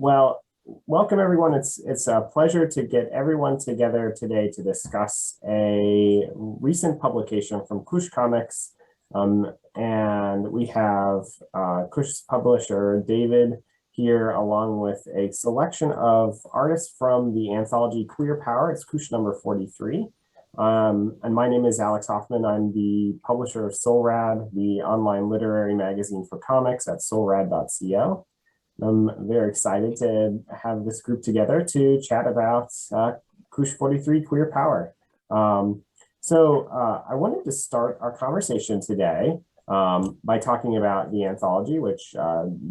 Well, welcome everyone. It's a pleasure to get everyone together today to discuss a recent publication from Kush Comics. And we have Kush's publisher, David, here, along with a selection of artists from the anthology Queer Power. It's Kush number 43. And my name is Alex Hoffman. I'm the publisher of SOLRAD, the online literary magazine for comics at solrad.co. I'm very excited to have this group together to chat about Kush 43 Queer Power. So I wanted to start our conversation today by talking about the anthology, which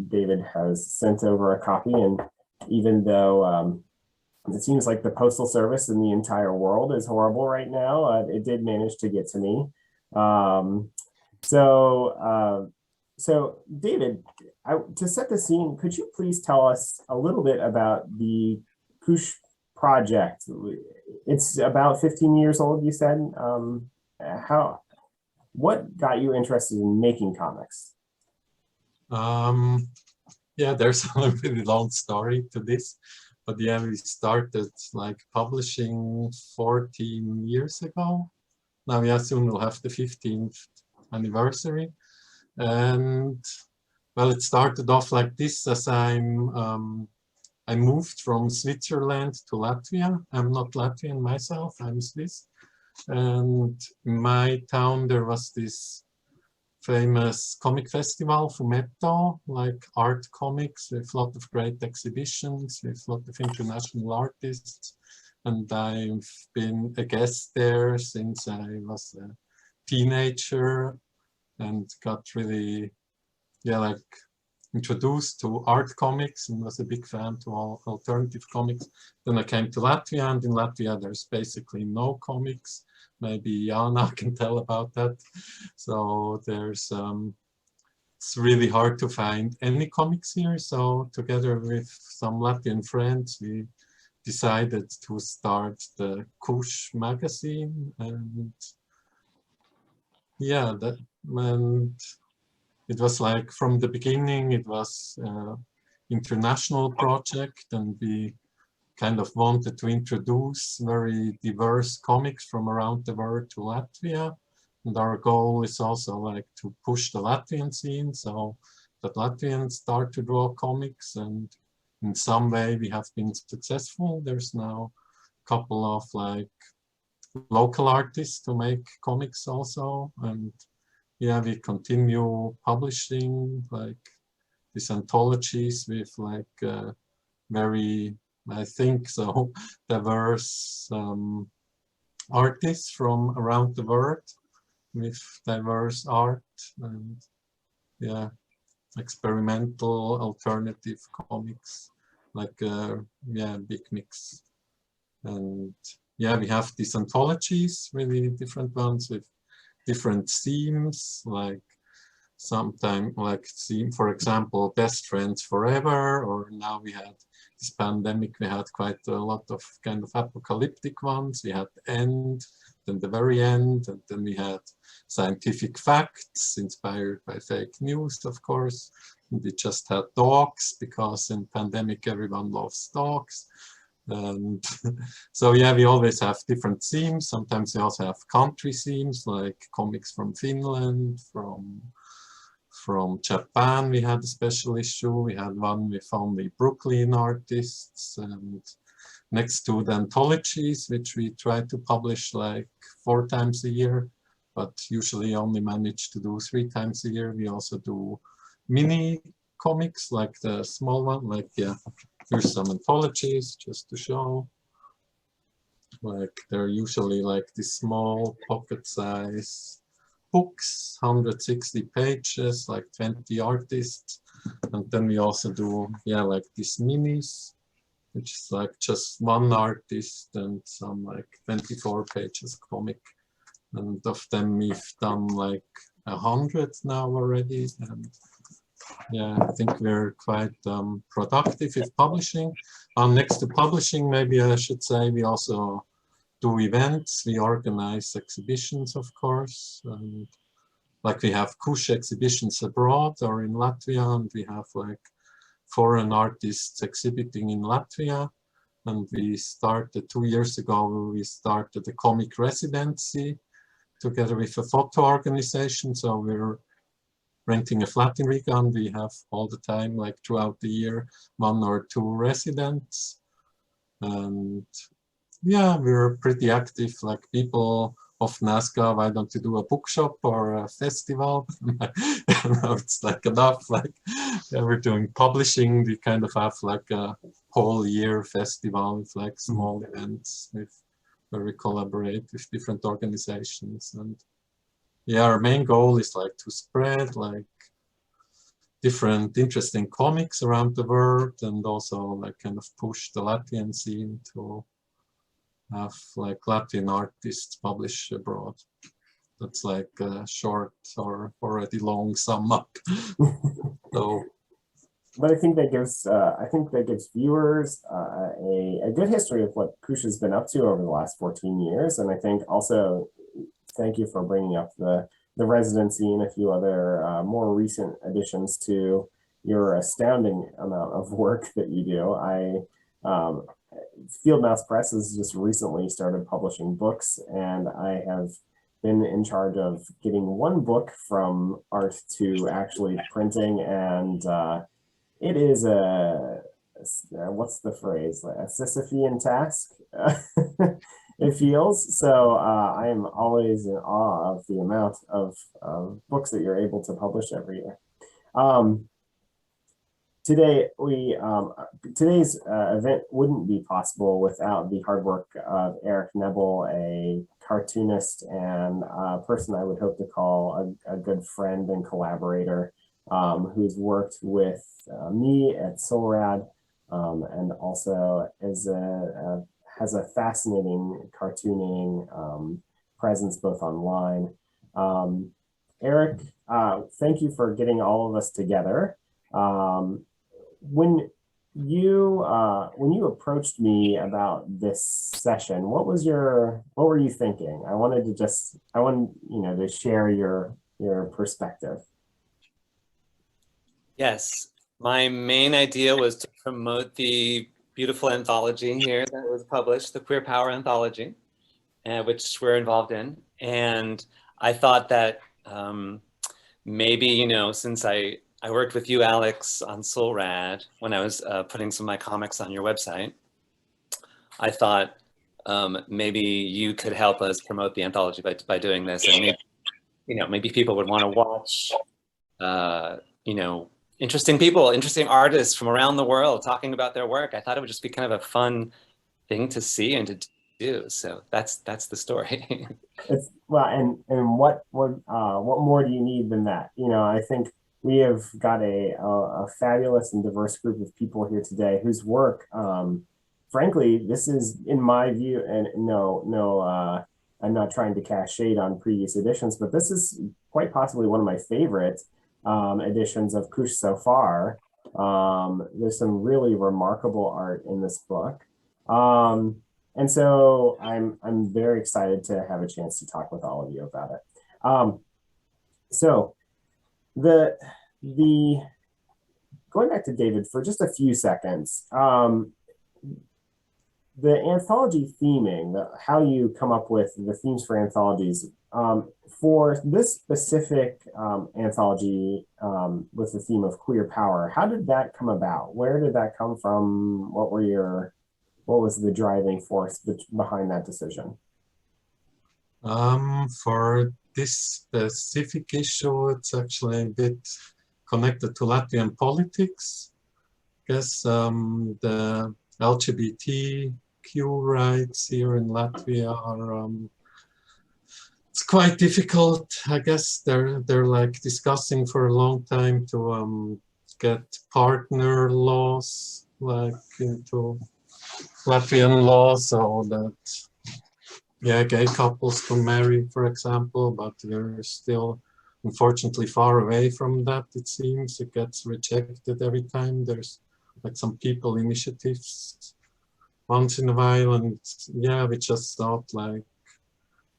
David has sent over a copy. And even though it seems like the Postal Service in the entire world is horrible right now, it did manage to get to me. So David, to set the scene, could you please tell us a little bit about the Kush project? It's about 15 years old, you said. What got you interested in making comics? Yeah, there's a really long story to this, but yeah, we started like publishing 14 years ago. Now, yeah, soon we'll have the 15th anniversary. And well, it started off like this as I moved from Switzerland to Latvia. I'm not Latvian myself, I'm Swiss. And in my town, there was this famous comic festival, Fumetto, like art comics with a lot of great exhibitions, with a lot of international artists. And I've been a guest there since I was a teenager and got really, yeah, like introduced to art comics and was a big fan to all alternative comics. Then I came to Latvia, and in Latvia there's basically no comics. Maybe Jana can tell about that. So there's, it's really hard to find any comics here. So together with some Latvian friends, we decided to start the Kush magazine. And yeah, and it was like from the beginning, it was an international project, and we kind of wanted to introduce very diverse comics from around the world to Latvia. And our goal is also like to push the Latvian scene so that Latvians start to draw comics, and in some way we have been successful. There's now a couple of like local artists to make comics also, and yeah, we continue publishing like these anthologies with like very, I think so, diverse artists from around the world with diverse art and yeah, experimental alternative comics, like yeah, big mix. And yeah, we have these anthologies, really different ones with different themes, like sometimes like theme, for example, Best Friends Forever, or now we had this pandemic, we had quite a lot of kind of apocalyptic ones. We had the end, then the very end, and then we had scientific facts inspired by fake news, of course. And we just had dogs, because in pandemic everyone loves dogs. And so yeah, we always have different themes. Sometimes we also have country themes, like comics from Finland, from Japan. We had a special issue. We had one with only Brooklyn artists. And next to the anthologies, which we try to publish like 4 times a year, but usually only manage to do 3 times a year, we also do mini comics, like the small one, like, yeah, here's some anthologies just to show. Like they're usually like these small pocket size books, 160 pages, like 20 artists. And then we also do, yeah, like these minis, which is like just one artist and some like 24 pages comic. And of them we've done like 100 now already. And yeah, I think we're quite productive with publishing. Next to publishing, maybe I should say, we also do events. We organize exhibitions, of course. And like we have Kush exhibitions abroad or in Latvia, and we have like foreign artists exhibiting in Latvia. And we started 2 years ago, we started a comic residency together with a photo organization. So we're renting a flat in Riga, and we have all the time, like throughout the year, 1 or 2 residents. And yeah, we're pretty active. Like people often ask, oh, why don't you do a bookshop or a festival? It's like enough. Like yeah, we're doing publishing. We kind of have like a whole year festival with like small events where we collaborate with different organizations. And yeah, our main goal is like to spread like different interesting comics around the world, and also like kind of push the Latvian scene to have like Latvian artists publish abroad. That's like a short or already long sum up. So, but I think that gives viewers a good history of what Kush has been up to over the last 14 years, and I think also thank you for bringing up the residency and a few other more recent additions to your astounding amount of work that you do. Field Mouse Press has just recently started publishing books, and I have been in charge of getting one book from art to actually printing, and it is what's the phrase, a Sisyphean task. It feels so. I am always in awe of the amount of books that you're able to publish every year. Today's event wouldn't be possible without the hard work of Eric Nebel, a cartoonist and a person I would hope to call a good friend and collaborator, who's worked with me at SOLRAD, and also has a fascinating cartooning presence both online. Eric, thank you for getting all of us together. When you approached me about this session, what were you thinking? I wanted to share your perspective. Yes, my main idea was to promote the beautiful anthology here that was published, the Queer Power Anthology, which we're involved in. And I thought that maybe, since I worked with you, Alex, on SOLRAD when I was putting some of my comics on your website, I thought maybe you could help us promote the anthology by doing this. And maybe people would want to watch, interesting people, interesting artists from around the world talking about their work. I thought it would just be kind of a fun thing to see and to do. So that's the story. And what more do you need than that? I think we have got a fabulous and diverse group of people here today whose work, frankly, this is, in my view, and no, I'm not trying to cast shade on previous editions, but this is quite possibly one of my favorite editions of Kush so far. There's some really remarkable art in this book. And so I'm very excited to have a chance to talk with all of you about it. So the going back to David for just a few seconds, the anthology theming, how you come up with the themes for anthologies, for this specific anthology with the theme of queer power, how did that come about? Where did that come from? What was the driving force behind that decision? For this specific issue, it's actually a bit connected to Latvian politics. I guess the LGBTQ rights here in Latvia are it's quite difficult. I guess they're like discussing for a long time to get partner laws like into Latvian law, so that gay couples can marry, for example, but we're still unfortunately far away from that. It seems it gets rejected every time. There's like some people initiatives once in a while, and we just thought like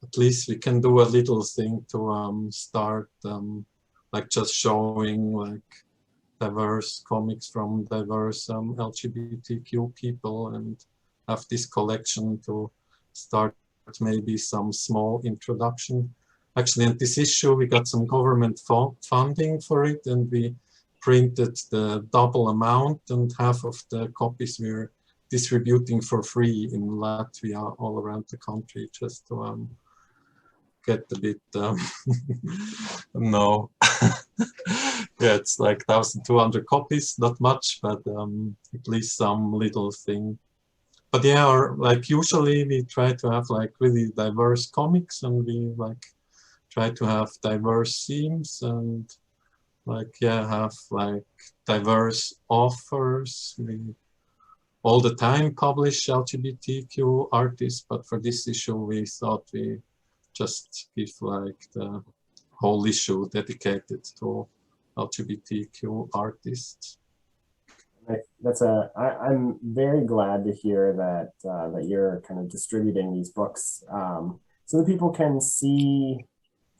at least we can do a little thing to start like just showing like diverse comics from diverse LGBTQ people, and have this collection to start maybe some small introduction. Actually, in this issue, we got some government funding for it, and we printed the double amount, and half of the copies we're distributing for free in Latvia all around the country, just to get a bit, no. Yeah, it's like 1,200 copies, not much, but at least some little thing. But yeah, or like usually we try to have like really diverse comics, and we like try to have diverse themes, and like, yeah, have like diverse authors. We all the time publish LGBTQ artists, but for this issue we thought we just give like the whole issue dedicated to LGBTQ artists. I'm very glad to hear that that you're kind of distributing these books so that people can see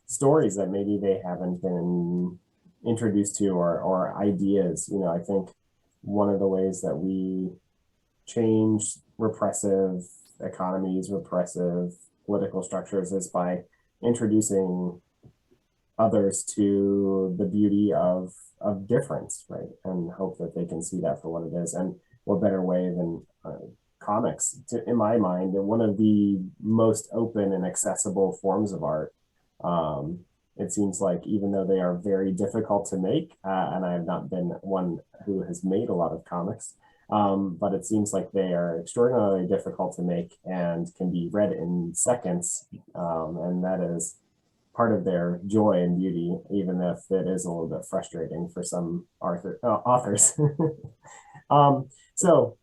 stories that maybe they haven't been introduced to, or ideas. You know, I think one of the ways that we change repressive economies, repressive political structures, is by introducing others to the beauty of difference, right? And hope that they can see that for what it is. And what better way than comics, in my mind, one of the most open and accessible forms of art. It seems like, even though they are very difficult to make, and I have not been one who has made a lot of comics, but it seems like they are extraordinarily difficult to make and can be read in seconds, and that is part of their joy and beauty, even if it is a little bit frustrating for some authors. So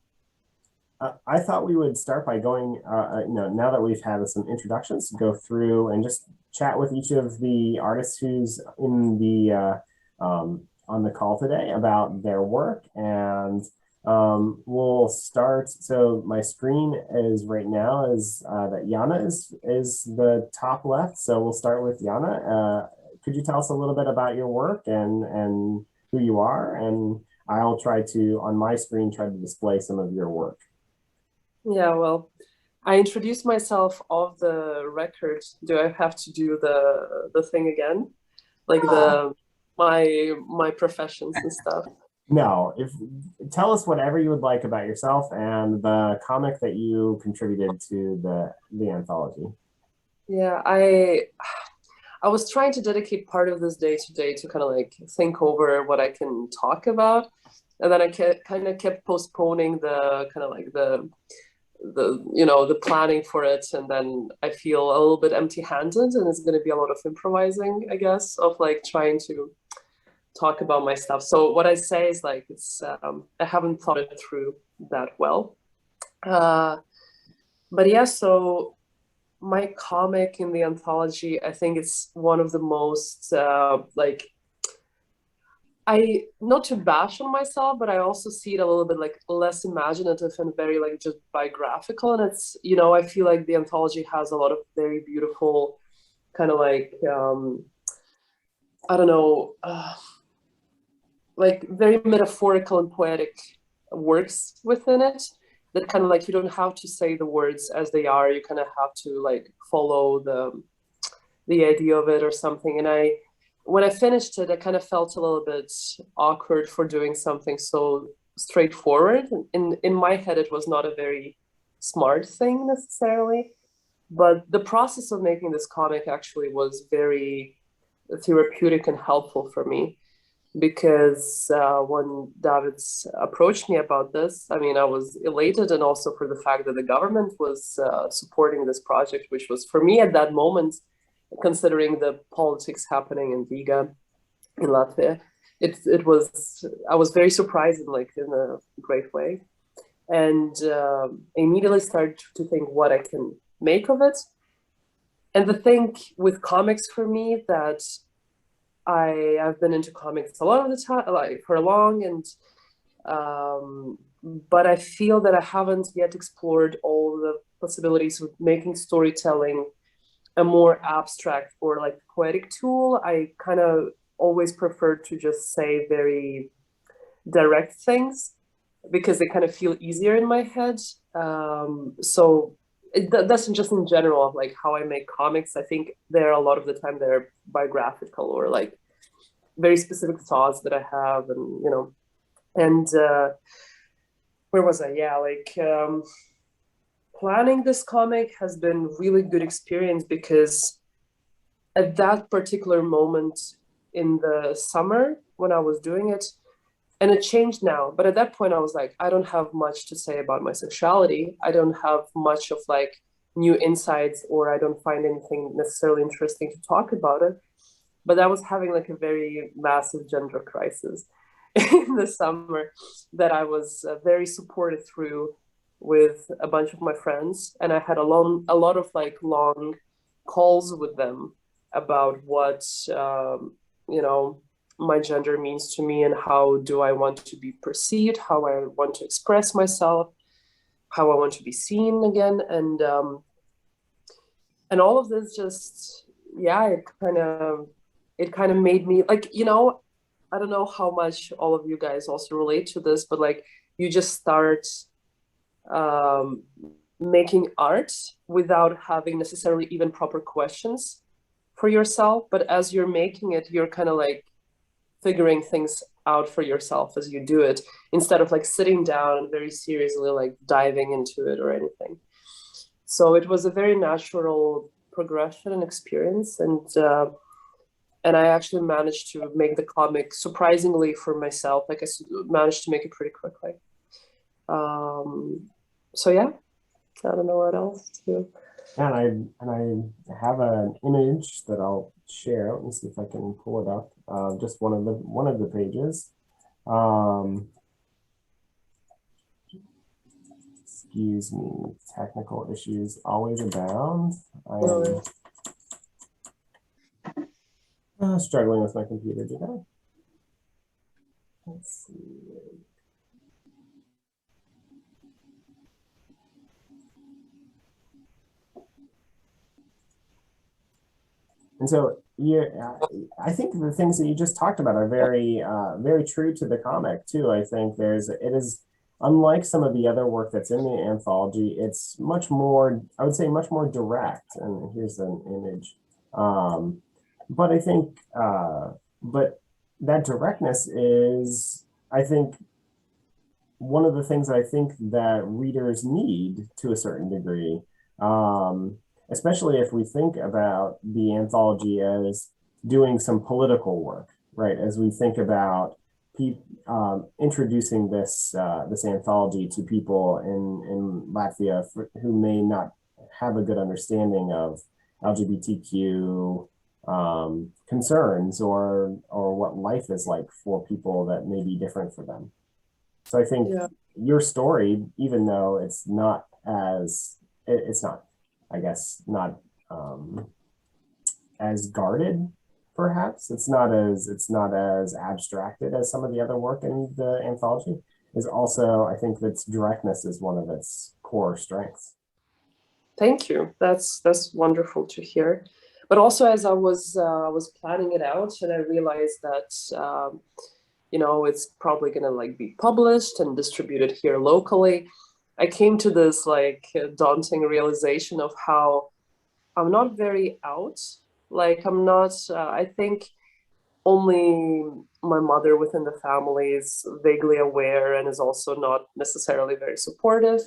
I thought we would start by going, you know, now that we've had some introductions, go through and just chat with each of the artists who's in the on the call today about their work. And we'll start. So my screen is right now is that Jana is the top left. So we'll start with Jana. Could you tell us a little bit about your work and who you are? And I'll try to, on my screen, try to display some of your work. Yeah, well, I introduced myself off the record. Do I have to do the thing again? Like my professions and stuff? No, tell us whatever you would like about yourself and the comic that you contributed to the anthology. Yeah, I was trying to dedicate part of this day today to kind of like think over what I can talk about, and then I kind of kept postponing the kind of like the you know, the planning for it, and then I feel a little bit empty-handed, and it's going to be a lot of improvising, I guess, of like trying to talk about my stuff. So what I say is like, it's I haven't thought it through that well, but yeah. So my comic in the anthology, I think it's one of the most like, not to bash on myself, but I also see it a little bit like less imaginative and very like just biographical. And it's, you know, I feel like the anthology has a lot of very beautiful kind of like I don't know, like very metaphorical and poetic works within it, that kind of like, you don't have to say the words as they are, you kind of have to like follow the idea of it or something. And when I finished it, I kind of felt a little bit awkward for doing something so straightforward. In my head, it was not a very smart thing necessarily, but the process of making this comic actually was very therapeutic and helpful for me. Because when David's approached me about this, I mean, I was elated, and also for the fact that the government was supporting this project, which was for me at that moment, considering the politics happening in Riga, in Latvia, it was, I was very surprised, like in a great way, and I immediately started to think what I can make of it. And the thing with comics for me, that I've been into comics a lot of the time, like for long, and but I feel that I haven't yet explored all the possibilities of making storytelling a more abstract or like poetic tool. I kind of always prefer to just say very direct things because they kind of feel easier in my head. So that's just in general of like how I make comics. I think there a lot of the time they're biographical or like very specific thoughts that I have, and you know, and where was I? Yeah, like planning this comic has been really good experience because at that particular moment in the summer when I was doing it, and it changed now, but at that point I was like, I don't have much to say about my sexuality. I don't have much of like new insights, or I don't find anything necessarily interesting to talk about it. But I was having like a very massive gender crisis in the summer that I was very supported through with a bunch of my friends, and I had a lot of like long calls with them about what you know, my gender means to me and how do I want to be perceived, how I want to express myself, how I want to be seen again, and all of this just, yeah, it kind of made me like, you know, I don't know how much all of you guys also relate to this, but like you just start um, making art without having necessarily even proper questions for yourself. But as you're making it, you're kind of like figuring things out for yourself as you do it, instead of like sitting down and very seriously like diving into it or anything. So it was a very natural progression and experience, and I actually managed to make the comic surprisingly for myself. Like I managed to make it pretty quickly. So yeah, I don't know what else to. And I have an image that I'll share. Let me see if I can pull it up. Just one of the pages. Excuse me, technical issues always abound. I am struggling with my computer today. Let's see. And so, yeah, I think the things that you just talked about are very, very true to the comic too. I think it is, unlike some of the other work that's in the anthology, it's much more, I would say, much more direct. And here's an image. But I think, but that directness is, I think, one of the things I think that readers need to a certain degree. Especially if we think about the anthology as doing some political work, right? As we think about introducing this anthology to people in Latvia who may not have a good understanding of LGBTQ concerns or what life is like for people that may be different for them. So I think your story, even though it's not, I guess, not as guarded, perhaps. It's not as abstracted as some of the other work in the anthology. Is also, I think, its directness is one of its core strengths. Thank you. That's wonderful to hear. But also, as I was planning it out, and I realized that you know, it's probably gonna like be published and distributed here locally, I came to this like daunting realization of how I'm not very out. Like I'm not, I think only my mother within the family is vaguely aware and is also not necessarily very supportive.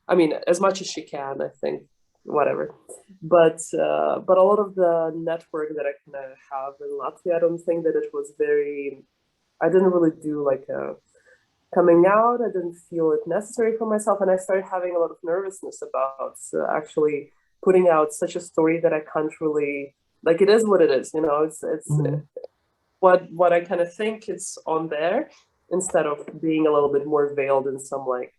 I mean, as much as she can, I think, whatever. But a lot of the network that I kind of have in Latvia, I don't think that it was very, I didn't really do like a coming out. I didn't feel it necessary for myself. And I started having a lot of nervousness about actually putting out such a story that I can't really, like, it is what it is, you know, it's what I kind of think is on there, instead of being a little bit more veiled in some like,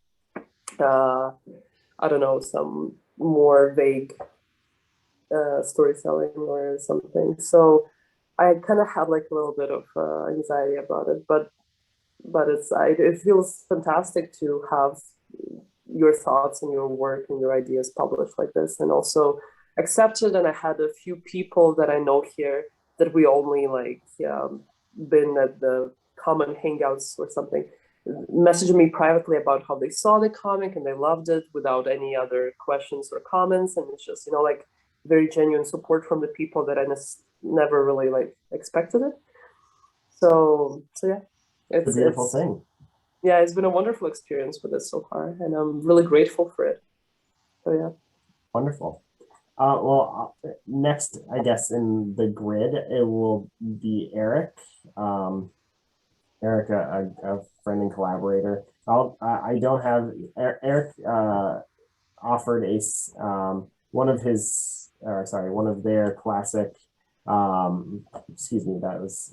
I don't know, some more vague storytelling or something. So I kind of had like a little bit of anxiety about it, but it feels fantastic to have your thoughts and your work and your ideas published like this, and also accepted. And I had a few people that I know here that we only like been at the common hangouts or something, messaging me privately about how they saw the comic and they loved it without any other questions or comments. And it's just, like very genuine support from the people that I never really like expected it. So yeah, It's a beautiful thing. Yeah, it's been a wonderful experience with it so far, and I'm really grateful for it. So yeah. Wonderful. Well, next, I guess, in the grid, it will be Eric. Eric, a friend and collaborator. I don't have Eric offered one of their classic. Excuse me, that was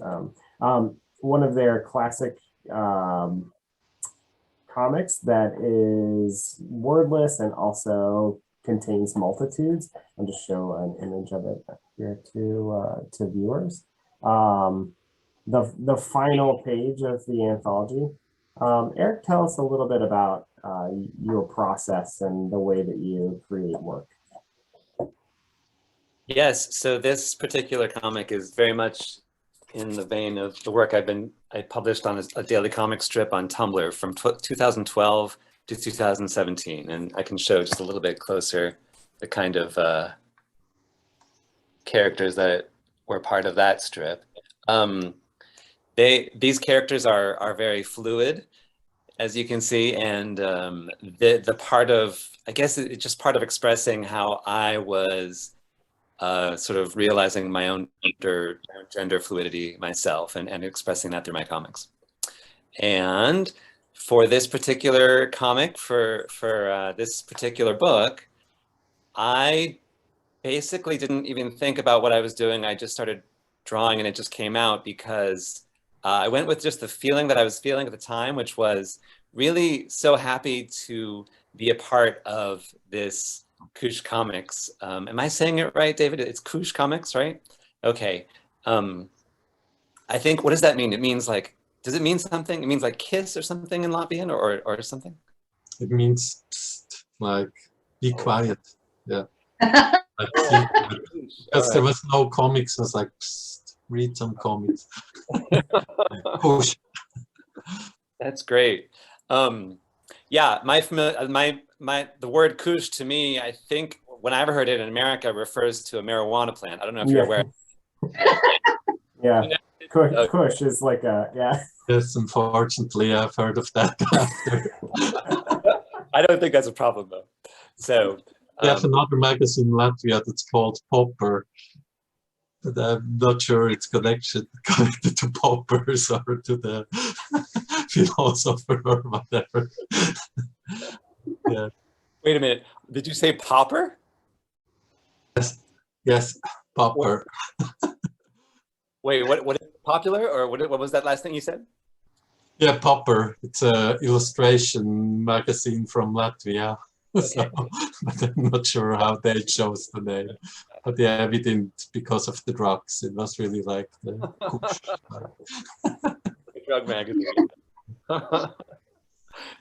one of their classic comics that is wordless and also contains multitudes. I'll just show an image of it here to viewers. The final page of the anthology. Eric, tell us a little bit about your process and the way that you create work. Yes, so this particular comic is very much in the vein of the work I published on a daily comic strip on Tumblr from 2012 to 2017. And I can show just a little bit closer the kind of characters that were part of that strip. These characters are very fluid, as you can see, and the part of, I guess it's just part of expressing how I was sort of realizing my own gender fluidity myself and expressing that through my comics. And for this particular comic, for this particular book, I basically didn't even think about what I was doing. I just started drawing and it just came out because I went with just the feeling that I was feeling at the time, which was really so happy to be a part of this Collage Comics. Am I saying it right, David? It's Collage Comics, right? Okay. I think, what does that mean? It means like, does it mean something? It means like kiss or something in Latvian or something? It means psst, like be quiet. Yeah. Because there was no comics, I was like, psst, read some comics. Push. That's great. Yeah, the word kush to me, I think when I ever heard it in America, refers to a marijuana plant. I don't know if you're aware. Yeah, kush is like yeah. Yes, unfortunately, I've heard of that after. I don't think that's a problem though. So we have another magazine in Latvia that's called Popper, but I'm not sure it's connected to poppers or to the philosopher or whatever. Yeah. Wait a minute. Did you say popper? Yes, popper. Wait, what is popular, or what was that last thing you said? Yeah, Popper. It's an illustration magazine from Latvia. Okay. So, but I'm not sure how they chose the name. But yeah, we didn't because of the drugs. It was really like the drug magazine.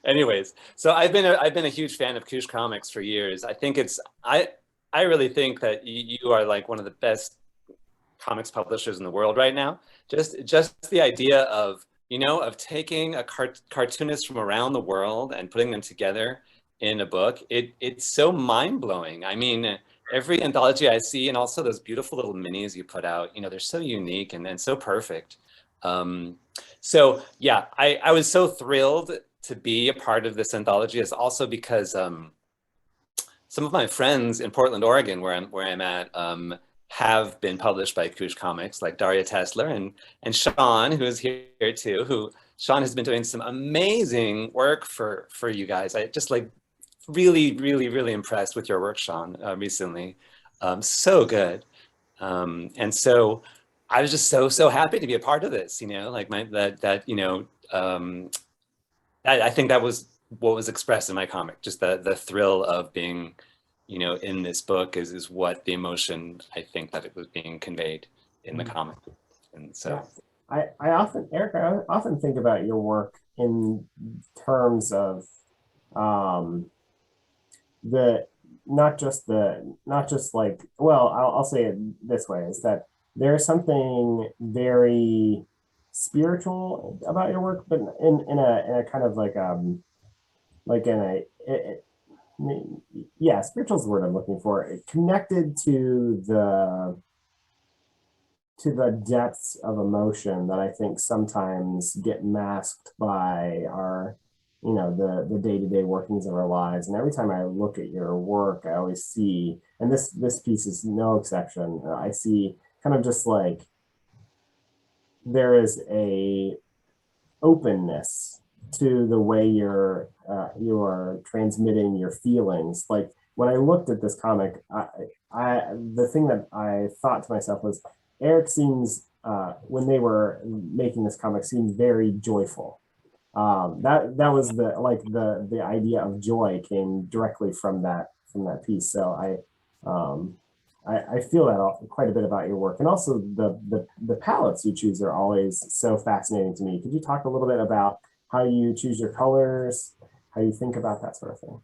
Anyways, so I've been a huge fan of Collage Comics for years. I think I really think that you are like one of the best comics publishers in the world right now. Just the idea of taking a cartoonist from around the world and putting them together in a book, it's so mind-blowing. I mean, every anthology I see, and also those beautiful little minis you put out, they're so unique and so perfect. So yeah, I was so thrilled to be a part of this anthology. Is also because some of my friends in Portland, Oregon, where I'm at, have been published by Collage Comics, like Daria Tesler and Sean, who is here too. Sean has been doing some amazing work for you guys. I just like really impressed with your work, Sean, recently. So good. And so I was just so happy to be a part of this, like I think that was what was expressed in my comic, just the thrill of being, in this book is what the emotion, I think, that it was being conveyed in the comic. And so I often think about your work in terms of not just like, well, I'll say it this way, is that there's something very spiritual about your work, but in a kind of like in a yeah, spiritual is the word I'm looking for. Connected to the depths of emotion that I think sometimes get masked by our, the day-to-day workings of our lives. And every time I look at your work, I always see, and this piece is no exception, I see kind of just like there is a openness to the way you are transmitting your feelings. Like when I looked at this comic, the thing that I thought to myself was, Eric seems, when they were making this comic, seemed very joyful. That was the idea of joy came directly from that piece. So I feel that quite a bit about your work, and also the palettes you choose are always so fascinating to me. Could you talk a little bit about how you choose your colors, how you think about that sort of thing?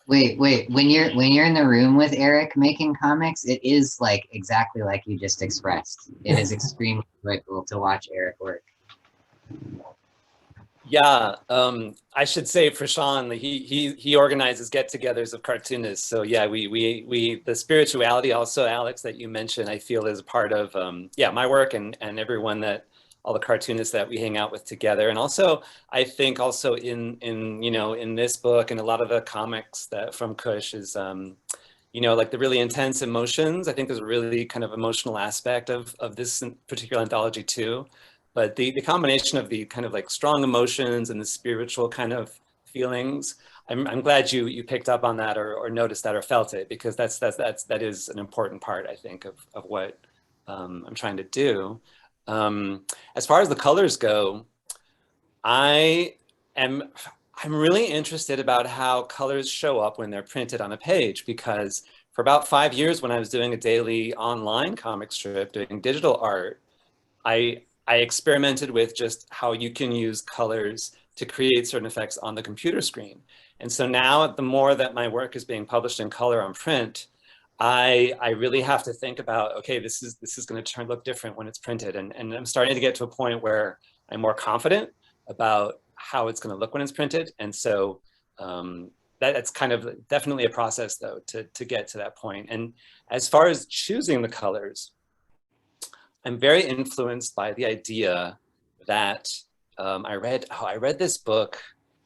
Wait, when you're in the room with Eric making comics, it is like exactly like you just expressed. It is extremely joyful to watch Eric work. Yeah, I should say for Sean, he organizes get-togethers of cartoonists. So yeah, we the spirituality also, Alex, that you mentioned, I feel is a part of my work and everyone that all the cartoonists that we hang out with together. And also, I think also in this book and a lot of the comics that from Kush is like the really intense emotions. I think there's a really kind of emotional aspect of this particular anthology too. But the combination of the kind of like strong emotions and the spiritual kind of feelings, I'm glad you picked up on that or noticed that or felt it, because that is an important part, I think, of what I'm trying to do. As far as the colors go, I'm really interested about how colors show up when they're printed on a page, because for about 5 years when I was doing a daily online comic strip, doing digital art, I experimented with just how you can use colors to create certain effects on the computer screen. And so now the more that my work is being published in color on print, I really have to think about, okay, this is going to look different when it's printed. And I'm starting to get to a point where I'm more confident about how it's going to look when it's printed. And so that's kind of definitely a process though, to get to that point. And as far as choosing the colors, I'm very influenced by the idea that I read this book.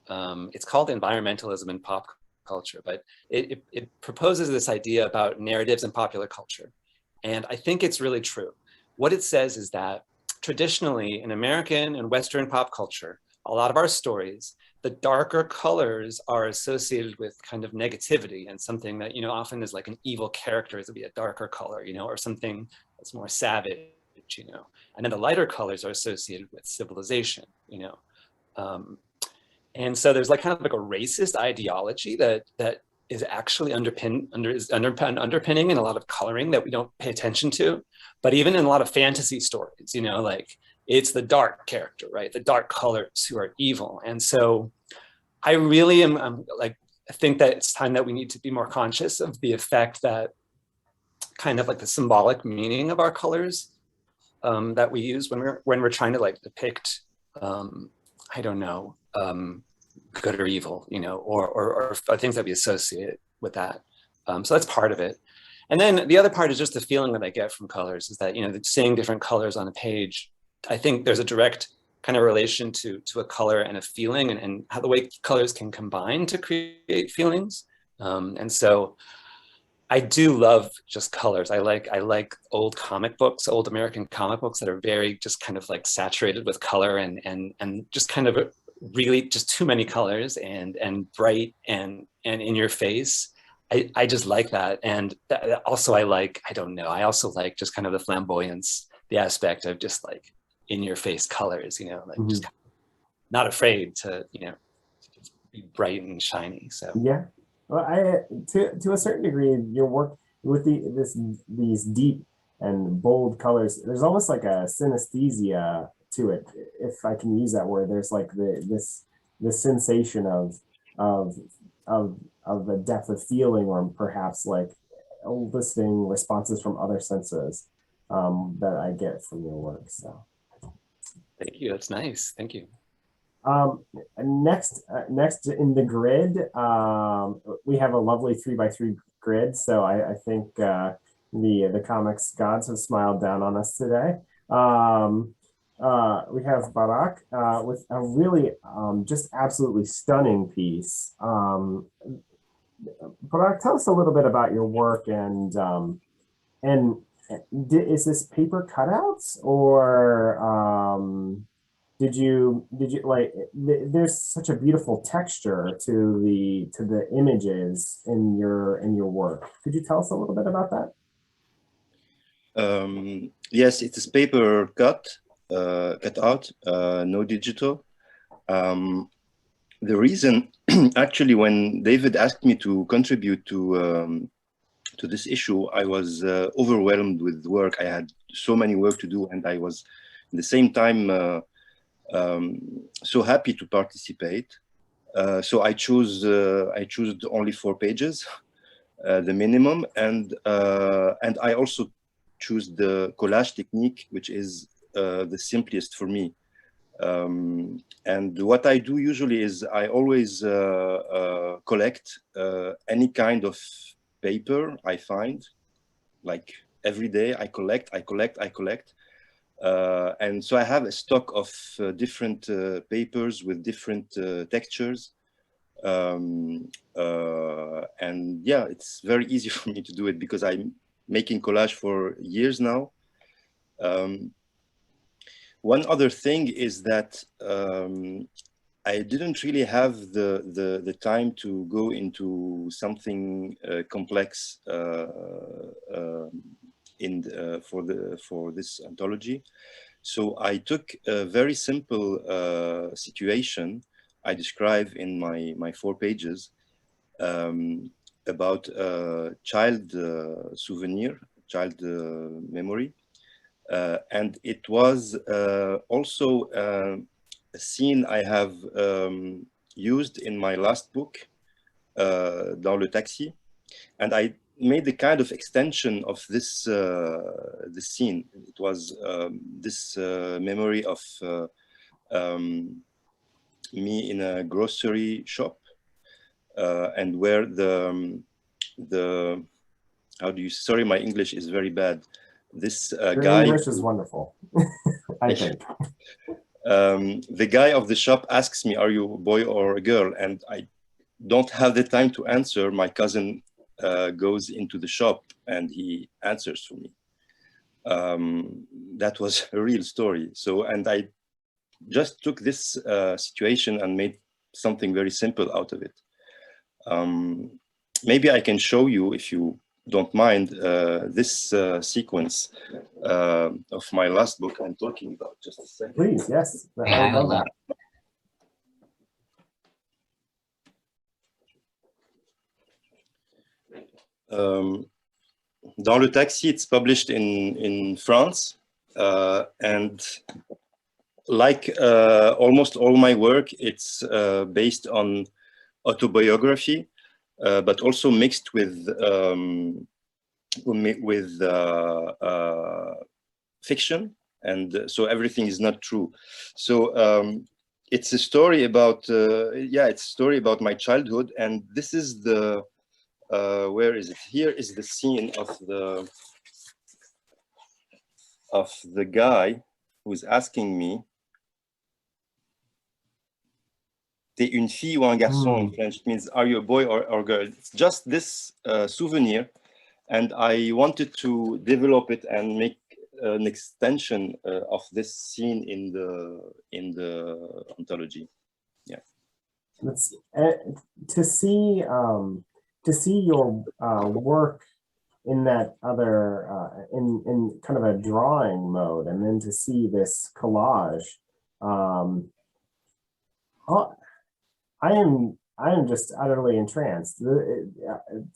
It's called Environmentalism and Pop Culture, but it proposes this idea about narratives in popular culture. And I think it's really true. What it says is that traditionally in American and Western pop culture, a lot of our stories, the darker colors are associated with kind of negativity and something that, often is like an evil character is to be a darker color, or something that's more savage. And then the lighter colors are associated with civilization, and so there's like kind of like a racist ideology that is actually underpinning in a lot of coloring that we don't pay attention to. But even in a lot of fantasy stories, like it's the dark character, right? The dark colors who are evil. And so I really am I think that it's time that we need to be more conscious of the effect that kind of like the symbolic meaning of our colors that we use when we're trying to like depict, I don't know, good or evil, or things that we associate with that. So that's part of it. And then the other part is just the feeling that I get from colors is that, seeing different colors on a page, I think there's a direct kind of relation to a color and a feeling and how the way colors can combine to create feelings. And so I do love just colors. I like old comic books, old American comic books that are very just kind of like saturated with color and just kind of really just too many colors and bright and in your face. I just like that. And also I also like just kind of the flamboyance, the aspect of just like in your face colors, like just kind of not afraid to, to just be bright and shiny. So yeah. Well, to a certain degree, your work with these deep and bold colors, there's almost like a synesthesia to it, if I can use that word. There's like this sensation of a depth of feeling, or perhaps like eliciting responses from other senses that I get from your work. So Thank you. That's nice. Thank you. Next in the grid, we have a lovely 3x3 grid. So I think the comics gods have smiled down on us today. We have Barak with a really just absolutely stunning piece. Barak, tell us a little bit about your work and is this paper cutouts or did you like there's such a beautiful texture to the images in your work. Could you tell us a little bit about that? Yes, it is paper cut out, no digital. The reason actually when David asked me to contribute to this issue, I was overwhelmed with work. I had so many work to do, and I was at the same time so happy to participate. So I chose only 4 pages, the minimum, and I also choose the collage technique, which is the simplest for me. And what I do usually is I always collect any kind of paper I find. Like every day I collect. And so I have a stock of different papers with different textures. And yeah, it's very easy for me to do it because I'm making collage for years now. One other thing is that I didn't really have the time to go into something complex for this anthology. So I took a very simple situation I describe in my 4 pages about child souvenir, child memory. And it was also a scene I have used in my last book, Dans le Taxi, and I made a kind of extension of this scene. It was this memory of me in a grocery shop, and where the how do you? Sorry, my English is very bad. This guy. English is wonderful, I think. The guy of the shop asks me, "Are you a boy or a girl?" And I don't have the time to answer. My cousin goes into the shop and he answers for me. That was a real story. So, and I just took this situation and made something very simple out of it. Maybe I can show you, if you don't mind, this sequence of my last book I'm talking about. Just a second. Please, yes. Yeah, I would love Dans le Taxi, it's published in France, and like almost all my work, it's based on autobiography, but also mixed with fiction, and so everything is not true. So it's a story about it's a story about my childhood, and this is the where is it? Here is the scene of the guy who's asking me, "T'es une fille ou un garçon?" in French. It means, "Are you a boy or girl?" It's just this souvenir, and I wanted to develop it and make an extension of this scene in the anthology. Yeah. It's, to see your work in that other in kind of a drawing mode, and then to see this collage, I am just utterly entranced.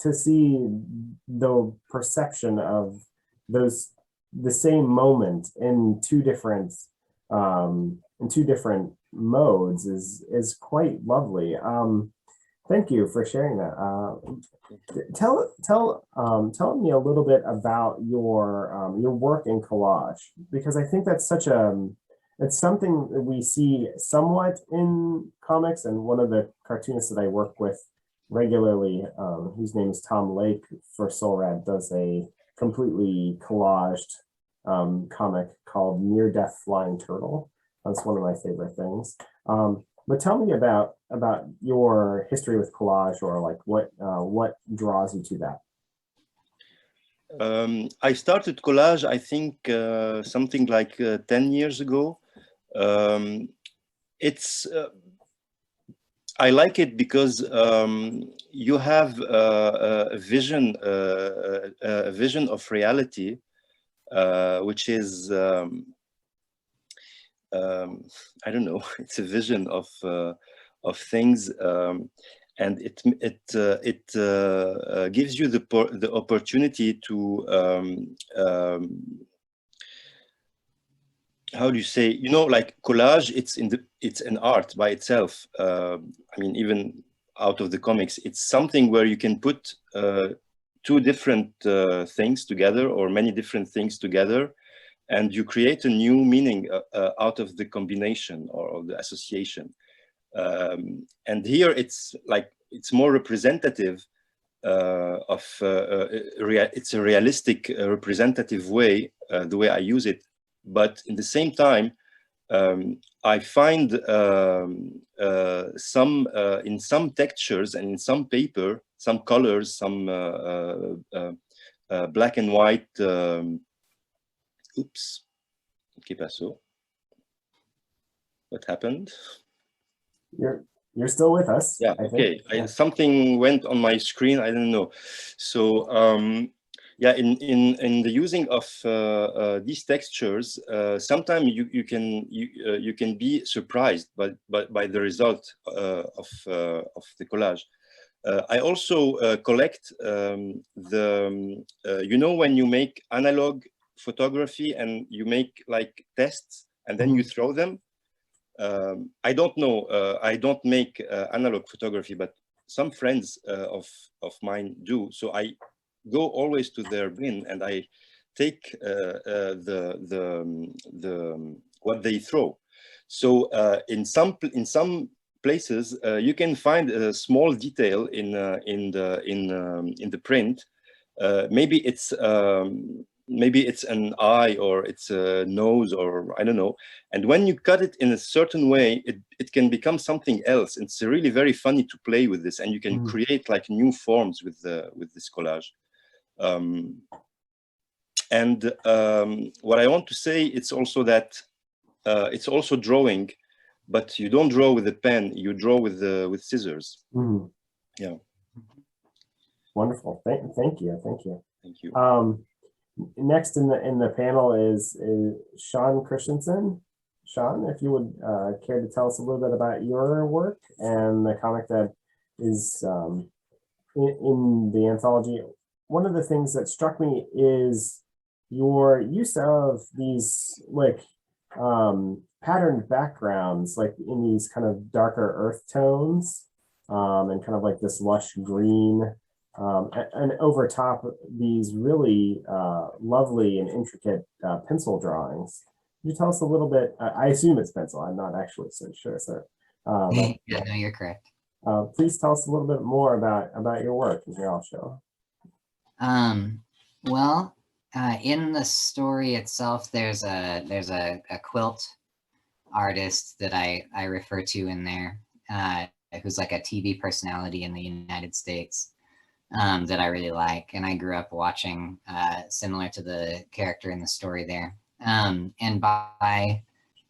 To see the perception of the same moment in two different modes is quite lovely. Thank you for sharing that. Tell me a little bit about your work in collage, because I think that's such a it's something that we see somewhat in comics, and one of the cartoonists that I work with regularly, whose name is Tom Lake for SOLRAD, does a completely collaged comic called Near Death Flying Turtle. That's one of my favorite things. But tell me about your history with collage, or like what draws you to that. I started collage, I think, something like 10 years ago. I like it because you have a vision of reality, which is I don't know. It's a vision of things, and it gives you the opportunity to how do you say, you know, like collage, it's an art by itself. I mean, even out of the comics, it's something where you can put two different things together, or many different things together, and you create a new meaning out of the combination or the association. And here it's like, it's more representative of, it's a realistic representative way, the way I use it. But in the same time, I find in some textures and in some paper, some colors, some black and white, oops, ¿qué pasó? What happened? You're still with us. Yeah, okay. Something went on my screen, I don't know. So yeah, in the using of these textures, sometimes you can be surprised by the result of the collage. I also collect you know, when you make analog photography and you make like tests and then you throw them. I don't know. I don't make analog photography, but some friends of mine do. So I go always to their bin and I take what they throw. So in some places you can find a small detail in the print. Maybe it's an eye, or it's a nose, or I don't know. And when you cut it in a certain way, it can become something else. It's really very funny to play with this, and you can create like new forms with this collage. What I want to say, it's also that it's also drawing, but you don't draw with a pen. You draw with scissors. Yeah. Wonderful. Thank you. Thank you. Thank you. Next in the panel is Sean Christensen. Sean, if you would care to tell us a little bit about your work and the comic that is in the anthology. One of the things that struck me is your use of these like patterned backgrounds, like in these kind of darker earth tones, and kind of like this lush green. And over top these really lovely and intricate pencil drawings. Can you tell us a little bit? I assume it's pencil. I'm not actually so sure, sir. Yeah, no, you're correct. Please tell us a little bit more about your work in your show. Well, in the story itself, there's a quilt artist that I refer to in there, who's like a TV personality in the United States. That I really like, and I grew up watching, similar to the character in the story there. And by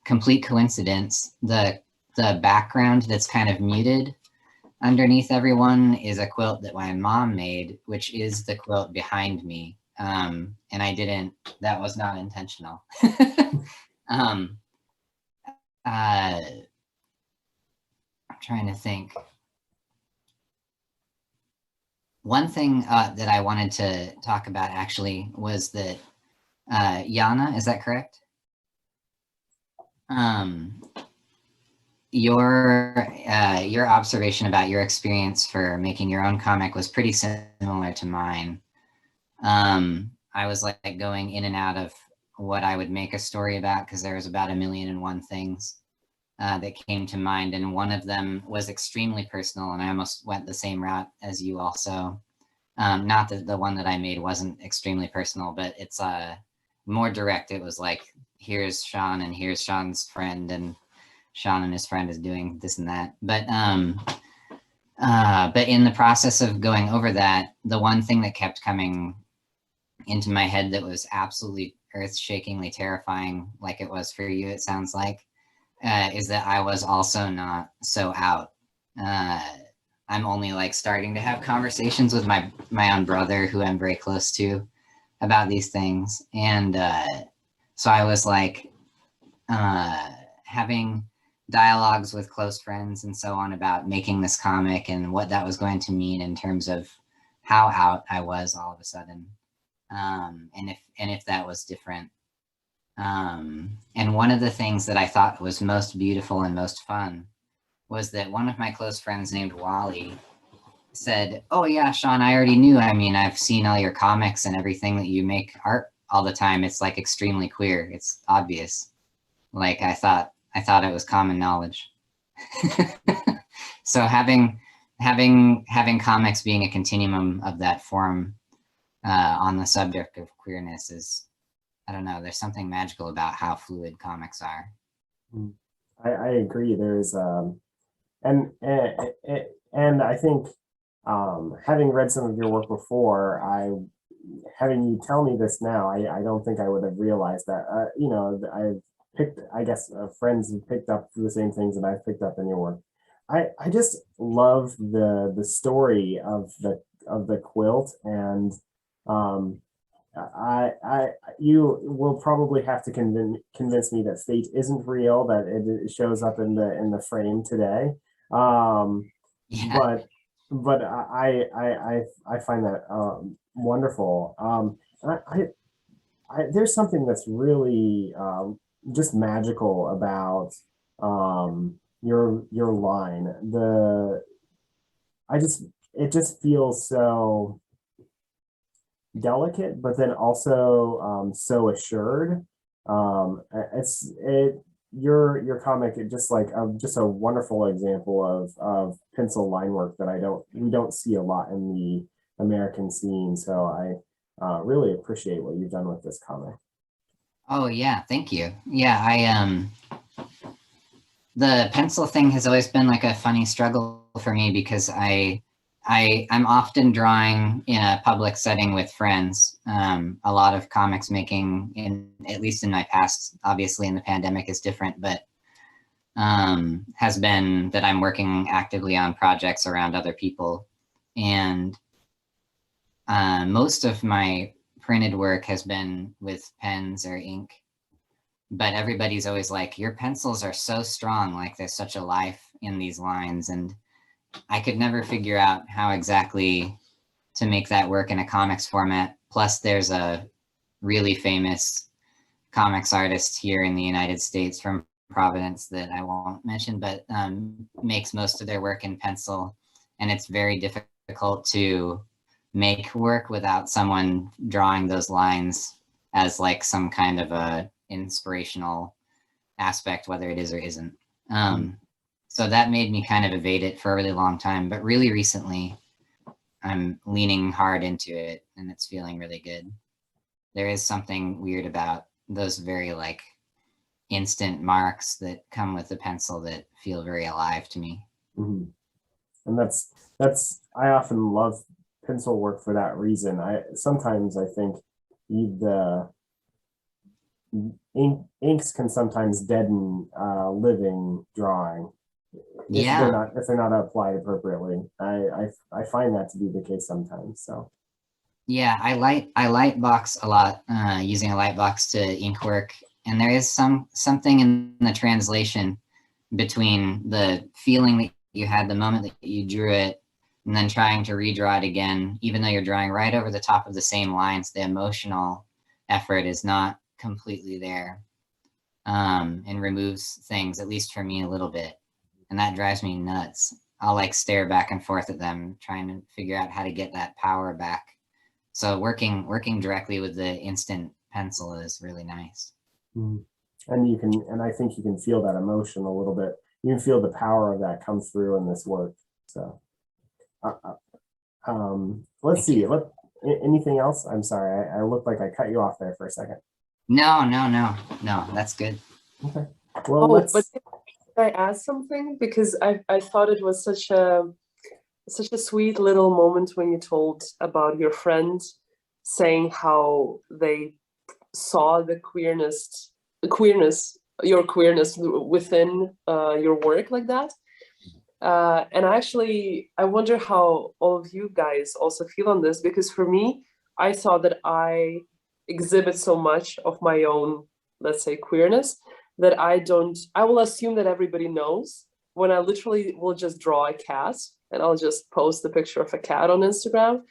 complete coincidence, the background that's kind of muted underneath everyone is a quilt that my mom made, which is the quilt behind me. And that was not intentional. I'm trying to think. One thing that I wanted to talk about actually was that Jana, is that correct? Your observation about your experience for making your own comic was pretty similar to mine. I was like going in and out of what I would make a story about, because there was about 1,000,001 things that came to mind, and one of them was extremely personal, and I almost went the same route as you also. Not that the one that I made wasn't extremely personal, but it's more direct. It was like, here's Sean and here's Sean's friend, and Sean and his friend is doing this and that. But in the process of going over that, the one thing that kept coming into my head that was absolutely earth-shakingly terrifying, like it was for you, it sounds like, is that I was also not so out. I'm only like starting to have conversations with my own brother, who I'm very close to, about these things. And so I was like having dialogues with close friends and so on about making this comic and what that was going to mean in terms of how out I was all of a sudden, and if that was different. And one of the things that I thought was most beautiful and most fun was that one of my close friends named Wally said, "Oh yeah, Sean, I already knew. I mean, I've seen all your comics and everything that you make art all the time. It's like extremely queer. It's obvious." Like I thought it was common knowledge. So having comics being a continuum of that form on the subject of queerness is, I don't know, there's something magical about how fluid comics are. I agree. There's and I think having read some of your work before, having you tell me this now, I don't think I would have realized that. You know, I've picked, I guess, friends who picked up the same things that I've picked up in your work. I just love the story of the quilt, and you will probably have to convince me that fate isn't real, that it shows up in the frame today. Yeah. But I find that wonderful. There's something that's really just magical about your line. It just feels so delicate, but then also so assured. Your comic is just like just a wonderful example of pencil line work that we don't see a lot in the American scene. So I really appreciate what you've done with this comic. Oh yeah, thank you. Yeah, the pencil thing has always been like a funny struggle for me, because I'm often drawing in a public setting with friends. A lot of comics making, at least in my past, obviously in the pandemic is different, but has been that I'm working actively on projects around other people. And most of my printed work has been with pens or ink, but everybody's always like, your pencils are so strong, like there's such a life in these lines. And I could never figure out how exactly to make that work in a comics format. Plus there's a really famous comics artist here in the United States from Providence that I won't mention, but makes most of their work in pencil. And it's very difficult to make work without someone drawing those lines as like some kind of a inspirational aspect, whether it is or isn't. So that made me kind of evade it for a really long time, but really recently I'm leaning hard into it and it's feeling really good. There is something weird about those very like instant marks that come with the pencil that feel very alive to me. Mm-hmm. And that's I often love pencil work for that reason. Sometimes I think the inks can sometimes deaden living drawing if they're not applied appropriately. I find that to be the case sometimes. So yeah, I light box a lot, using a light box to ink work, and there is something in the translation between the feeling that you had the moment that you drew it and then trying to redraw it again, even though you're drawing right over the top of the same lines. The emotional effort is not completely there, and removes things, at least for me, a little bit. And that drives me nuts. I'll like stare back and forth at them, trying to figure out how to get that power back. So working directly with the instant pencil is really nice. And I think you can feel that emotion a little bit. You can feel the power of that come through in this work. So, let's see. Anything else? I'm sorry, I looked like I cut you off there for a second. No, that's good. Okay. Well, but can I add something? Because I thought it was such a sweet little moment when you told about your friend saying how they saw the queerness, your queerness within your work like that. And I wonder how all of you guys also feel on this, because for me, I saw that I exhibit so much of my own, let's say, queerness that I will assume that everybody knows when I literally will just draw a cat and I'll just post a picture of a cat on Instagram.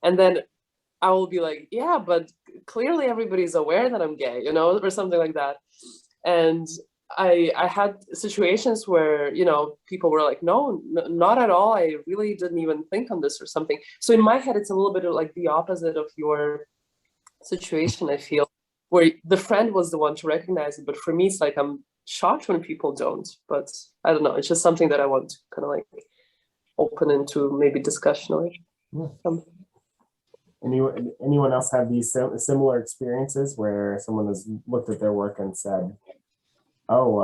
And then I will be like, yeah, but clearly everybody's aware that I'm gay, or something like that. And I had situations where, people were like, no, not at all. I really didn't even think on this or something. So in my head, it's a little bit of like the opposite of your situation, I feel, where the friend was the one to recognize it. But for me, it's like, I'm shocked when people don't, but I don't know. It's just something that I want to kind of like open into maybe discussion or something. Anyone else have these similar experiences where someone has looked at their work and said, oh,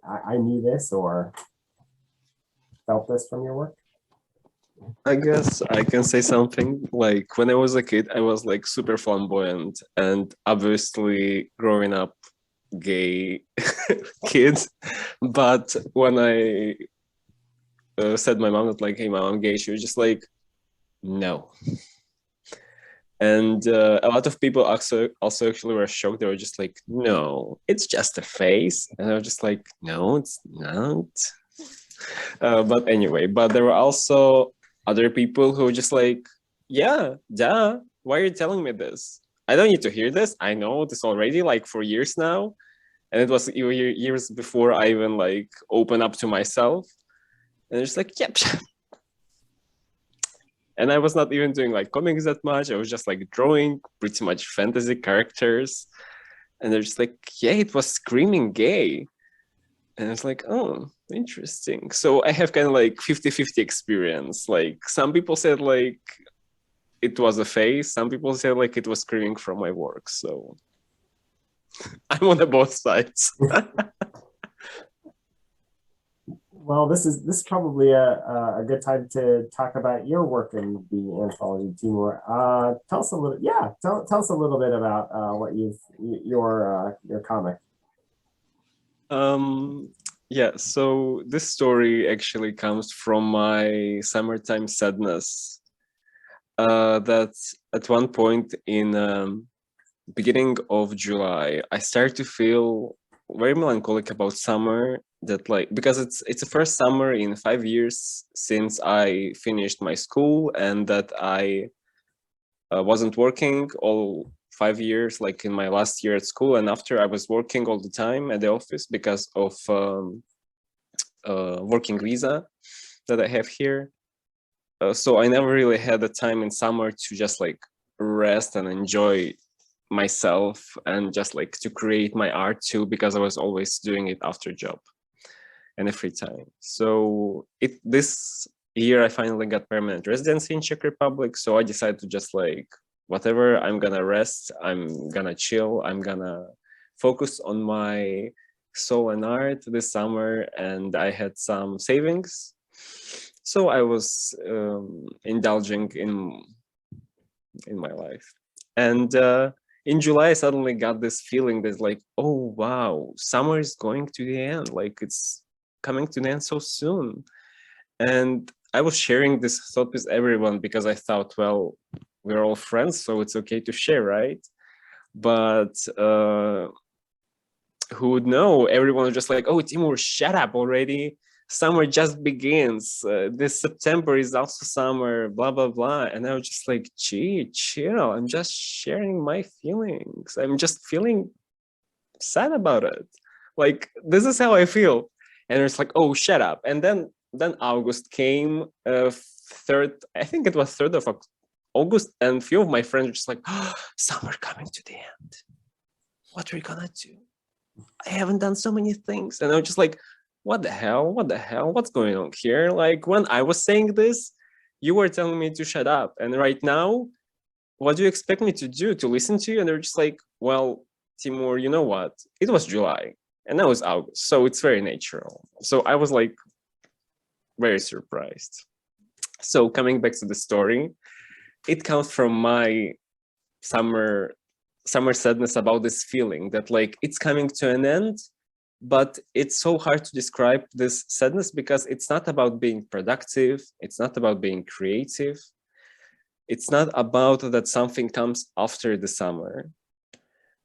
I knew this or felt this from your work? I guess I can say something. Like when I was a kid, I was like super flamboyant and obviously growing up gay kid. But when I said my mom was like, hey mom, I'm gay, she was just like, no. And a lot of people also actually were shocked. They were just like, no, it's just a face. And I was just like, no, it's not. But anyway, but there were also other people who were just like, yeah, duh, why are you telling me this? I don't need to hear this. I know this already like for years now. And it was years before I even like open up to myself. And it's like, yep. And I was not even doing like comics that much. I was just like drawing pretty much fantasy characters. And they're just like, yeah, it was screaming gay. And it's like, oh, interesting. So I have kind of like 50-50 experience. Like some people said like it was a face. Some people said like it was screaming from my work. So I'm on the both sides. Well, this is probably a good time to talk about your work in the anthology team. Tell us a little, tell us a little bit about what your comic. Yeah, so this story actually comes from my summertime sadness. That at one point in beginning of July, I started to feel very melancholic about summer. That like because it's the first summer in 5 years since I finished my school, and that I wasn't working all 5 years, like in my last year at school, and after I was working all the time at the office because of working visa that I have here. So I never really had the time in summer to just like rest and enjoy myself and just like to create my art too, because I was always doing it after job and a free time. So this year I finally got permanent residency in Czech Republic. So I decided to just like, whatever, I'm gonna rest, I'm gonna chill, I'm gonna focus on my soul and art this summer. And I had some savings. So I was indulging in my life. And in July, I suddenly got this feeling that's like, oh, wow, summer is going to the end. Like it's coming to the end so soon. And I was sharing this thought with everyone because I thought, well, we're all friends, so it's okay to share, right? But who would know? Everyone was just like, oh, Timur, shut up already. Summer just begins. This September is also summer, blah, blah, blah. And I was just like, gee, chill. I'm just sharing my feelings. I'm just feeling sad about it. Like, this is how I feel. And it's like, oh, shut up. And then August came, I think it was 3rd of August. And few of my friends were just like, oh, summer coming to the end. what are we gonna do? I haven't done so many things. And I was just like, what the hell? What the hell? What's going on here? Like when I was saying this, you were telling me to shut up. And right now, what do you expect me to do? To listen to you? And they're just like, well, Timur, you know what? It was July and now it's August. So it's very natural. So I was like very surprised. So coming back to the story, it comes from my summer sadness about this feeling that like it's coming to an end, but it's so hard to describe this sadness because it's not about being productive. It's not about being creative. It's not about that something comes after the summer,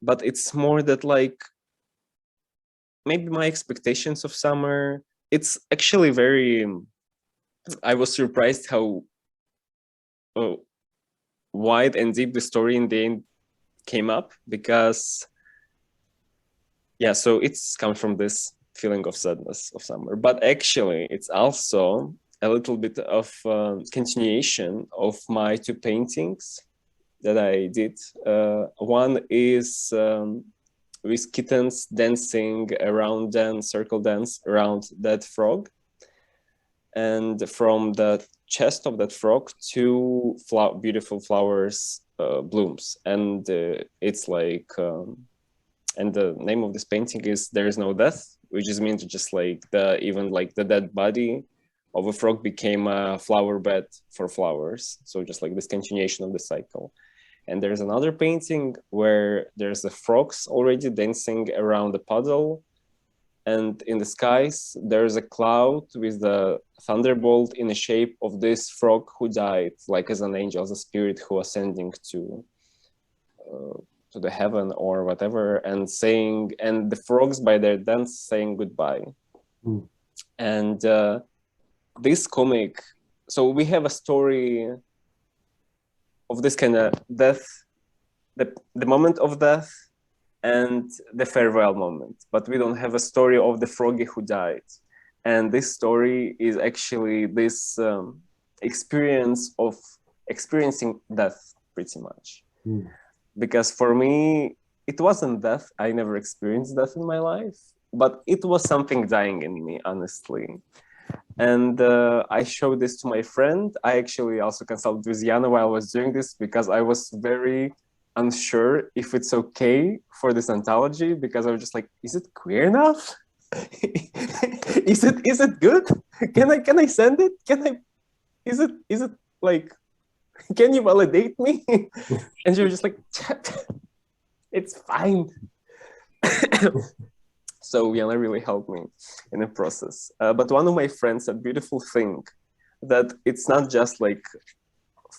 but it's more that like maybe my expectations of summer, it's actually very, I was surprised how wide and deep the story in the end came up because, yeah, so it's come from this feeling of sadness of summer, but actually it's also a little bit of continuation of my two paintings that I did. One is with kittens dancing around circle dance around that frog. And from the chest of that frog, two beautiful flowers blooms. And it's like, and the name of this painting is There Is No Death, which is means just like even like the dead body of a frog became a flower bed for flowers. So just like this continuation of the cycle. And there's another painting where there's the frogs already dancing around the puddle. And in the skies, there's a cloud with the thunderbolt in the shape of this frog who died, like as an angel, as a spirit who ascending to the heaven or whatever, and saying, and the frogs by their dance saying goodbye. Mm. And this comic, so we have a story of this kind of death, the moment of death and the farewell moment, but we don't have a story of the froggy who died. And this story is actually this experience of experiencing death pretty much. Mm. Because for me, it wasn't death. I never experienced death in my life, but it was something dying in me, honestly. And I showed this to my friend. I actually also consulted with Jana while I was doing this because I was very unsure if it's okay for this anthology, because I was just like, is it queer enough? Is it good? Can I send it? Is it like, can you validate me? And she was just like, it's fine. So Jana really helped me in the process. But one of my friends said beautiful thing, that it's not just like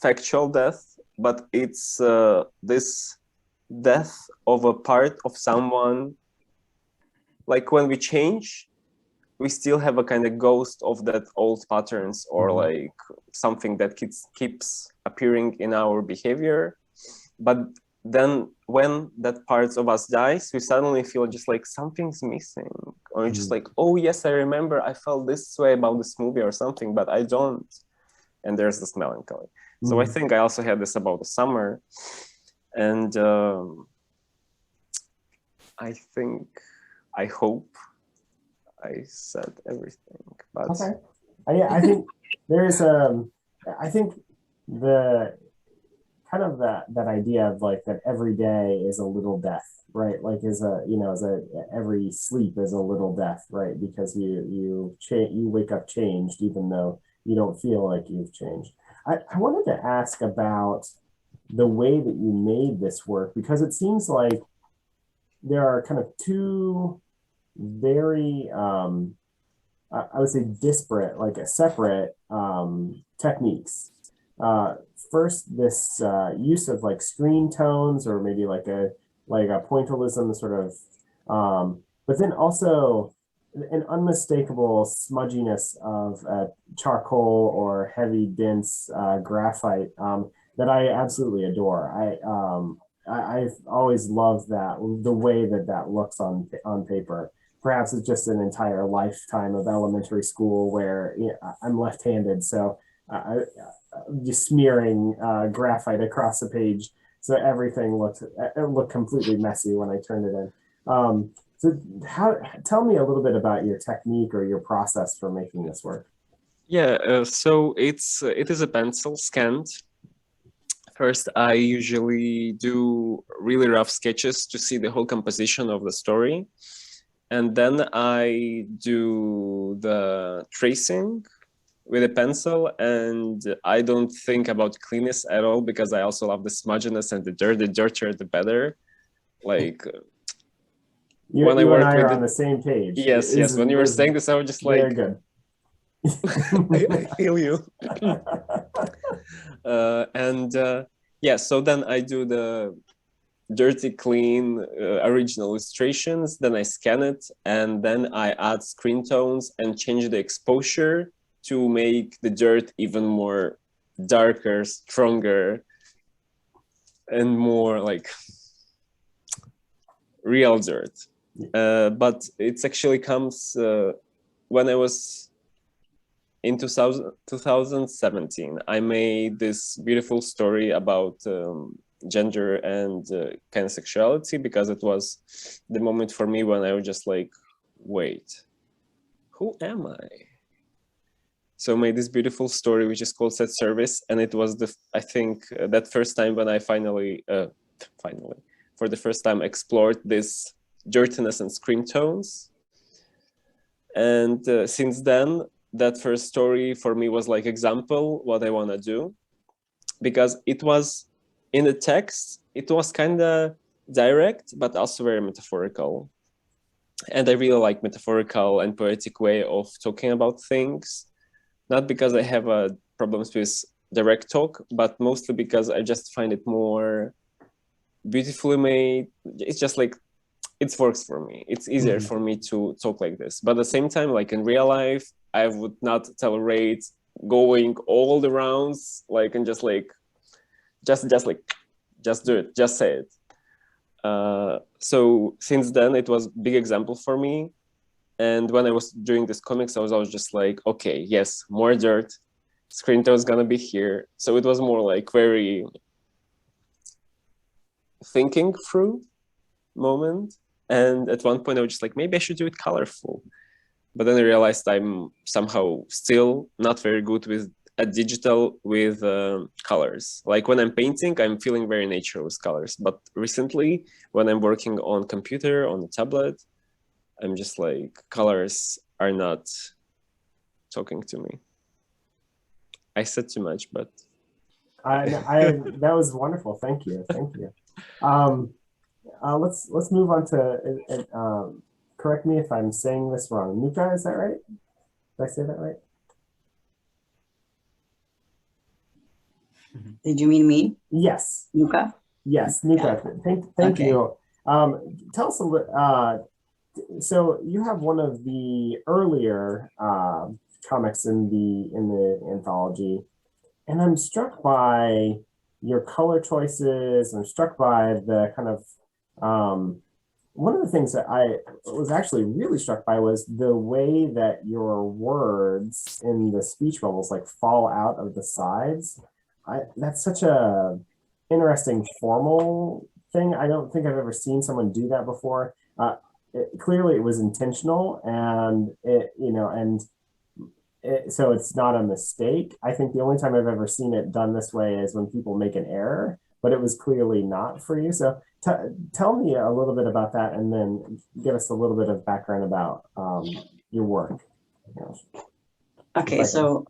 factual death, but it's this death of a part of someone. Like when we change, we still have a kind of ghost of that old patterns, or like something that keeps appearing in our behavior. But then when that parts of us dies, we suddenly feel just like something's missing, or just like, oh yes, I remember I felt this way about this movie or something, but I don't. And there's this melancholy. So I think I also had this about the summer. And I hope I said everything. But okay. I think there's I think the kind of that idea of like that every day is a little death, right? Like every sleep is a little death, right? Because you wake up changed even though you don't feel like you've changed. I wanted to ask about the way that you made this work, because it seems like there are kind of two very, I would say disparate, like separate techniques. First, this use of like screen tones, or maybe like a pointillism sort of, but then also an unmistakable smudginess of charcoal or heavy, dense graphite that I absolutely adore. I've always loved that, the way that looks on paper. Perhaps it's just an entire lifetime of elementary school where I'm left-handed, so just smearing graphite across the page So everything looked completely messy when I turned it in. So tell me a little bit about your technique or your process for making this work. Yeah, so it is a pencil scanned. First, I usually do really rough sketches to see the whole composition of the story. And then I do the tracing with a pencil, and I don't think about cleanness at all because I also love the smudginess and the dirt. The dirtier, the better. Like you and I are on the same page. Yes, yes. When you were saying this, I was just like, very good. I feel you. Yeah, so then I do the dirty, clean, original illustrations. Then I scan it, and then I add screen tones and change the exposure to make the dirt even more darker, stronger, and more like real dirt. But it actually comes when I was in 2017. I made this beautiful story about gender and kind of sexuality, because it was the moment for me when I was just like, wait, who am I? So I made this beautiful story which is called Set Service, and it was I think that first time when I finally for the first time explored this dirtiness and screen tones. And since then, that first story for me was like example what I want to do, because it was in the text, it was kind of direct, but also very metaphorical. And I really like metaphorical and poetic way of talking about things, not because I have problems with direct talk, but mostly because I just find it more beautifully made. It's just like, it works for me. It's easier for me to talk like this. But at the same time, like in real life, I would not tolerate going all the rounds, like, and just like, just do it, just say it. So since then, it was a big example for me. And when I was doing this comics, I was always just like, okay, yes, more dirt, screen tone is gonna be here. So it was more like very thinking through moment. And at one point I was just like, maybe I should do it colorful. But then I realized I'm somehow still not very good with a digital with colors. Like when I'm painting, I'm feeling very natural with colors. But recently, when I'm working on computer, on the tablet, I'm just like, colors are not talking to me. I said too much, but that was wonderful. Thank you. Let's move on to correct me if I'm saying this wrong. Nika, is that right? Did I say that right? Did you mean me? Yes. Nika? Yes, Nika. Yeah. Thank you. Tell us a little. So you have one of the earlier comics in the anthology, and I'm struck by your color choices. I'm struck by the kind of one of the things that I was actually really struck by was the way that your words in the speech bubbles like fall out of the sides. That's such a interesting formal thing. I don't think I've ever seen someone do that before. Clearly it was intentional, and so it's not a mistake. I think the only time I've ever seen it done this way is when people make an error, but it was clearly not for you. So tell me a little bit about that, and then give us a little bit of background about your work. Okay, so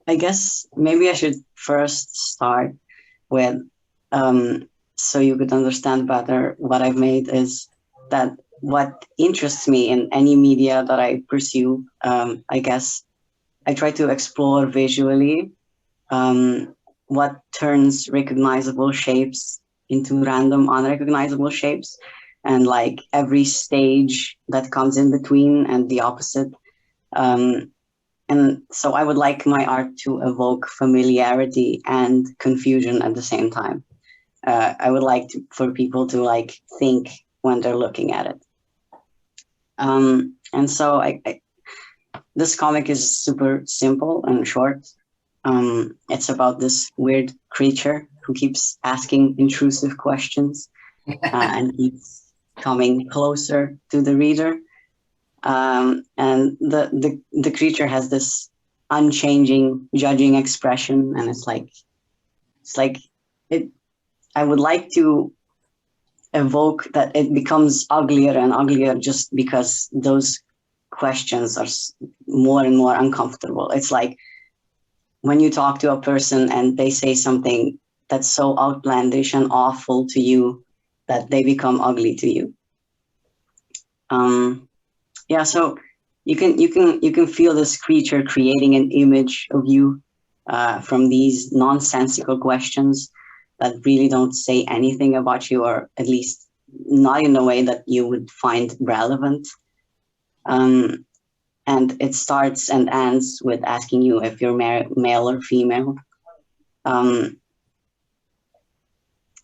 I guess maybe I should first start with, so you could understand better what I've made, is that what interests me in any media that I pursue, I guess I try to explore visually what turns recognizable shapes into random unrecognizable shapes, and like every stage that comes in between and the opposite. And so I would like my art to evoke familiarity and confusion at the same time. I would like for people to like think when they're looking at it. And so this comic is super simple and short. It's about this weird creature who keeps asking intrusive questions and keeps coming closer to the reader. And the creature has this unchanging, judging expression, and it's like it. I would like to evoke that it becomes uglier and uglier just because those questions are more and more uncomfortable. It's like when you talk to a person and they say something that's so outlandish and awful to you that they become ugly to you. Yeah, so you can feel this creature creating an image of you from these nonsensical questions that really don't say anything about you, or at least not in a way that you would find relevant. And it starts and ends with asking you if you're male or female.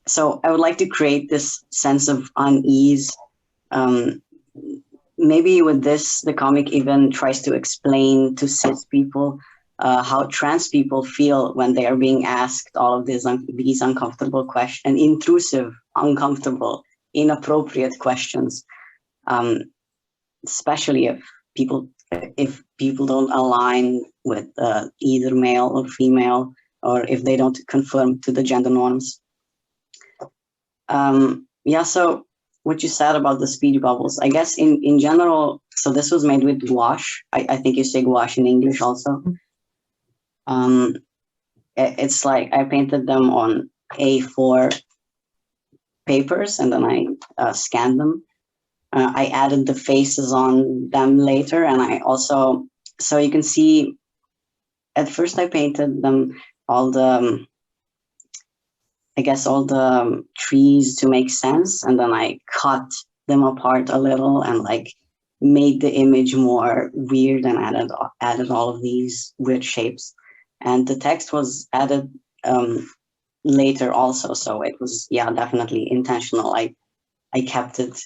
So I would like to create this sense of unease. Maybe with this, the comic even tries to explain to cis people how trans people feel when they are being asked all of these uncomfortable questions, and intrusive, uncomfortable, inappropriate questions, especially if people don't align with either male or female, or if they don't conform to the gender norms. Yeah, so what you said about the speech bubbles, I guess in general, so this was made with gouache. I think you say gouache in English also. It's like I painted them on A4 papers and then I scanned them. I added the faces on them later, and I also, so you can see, at first I painted them all the, I guess all the trees to make sense, and then I cut them apart a little and like made the image more weird and added all of these weird shapes. And the text was added later also, so it was, yeah, definitely intentional. I kept it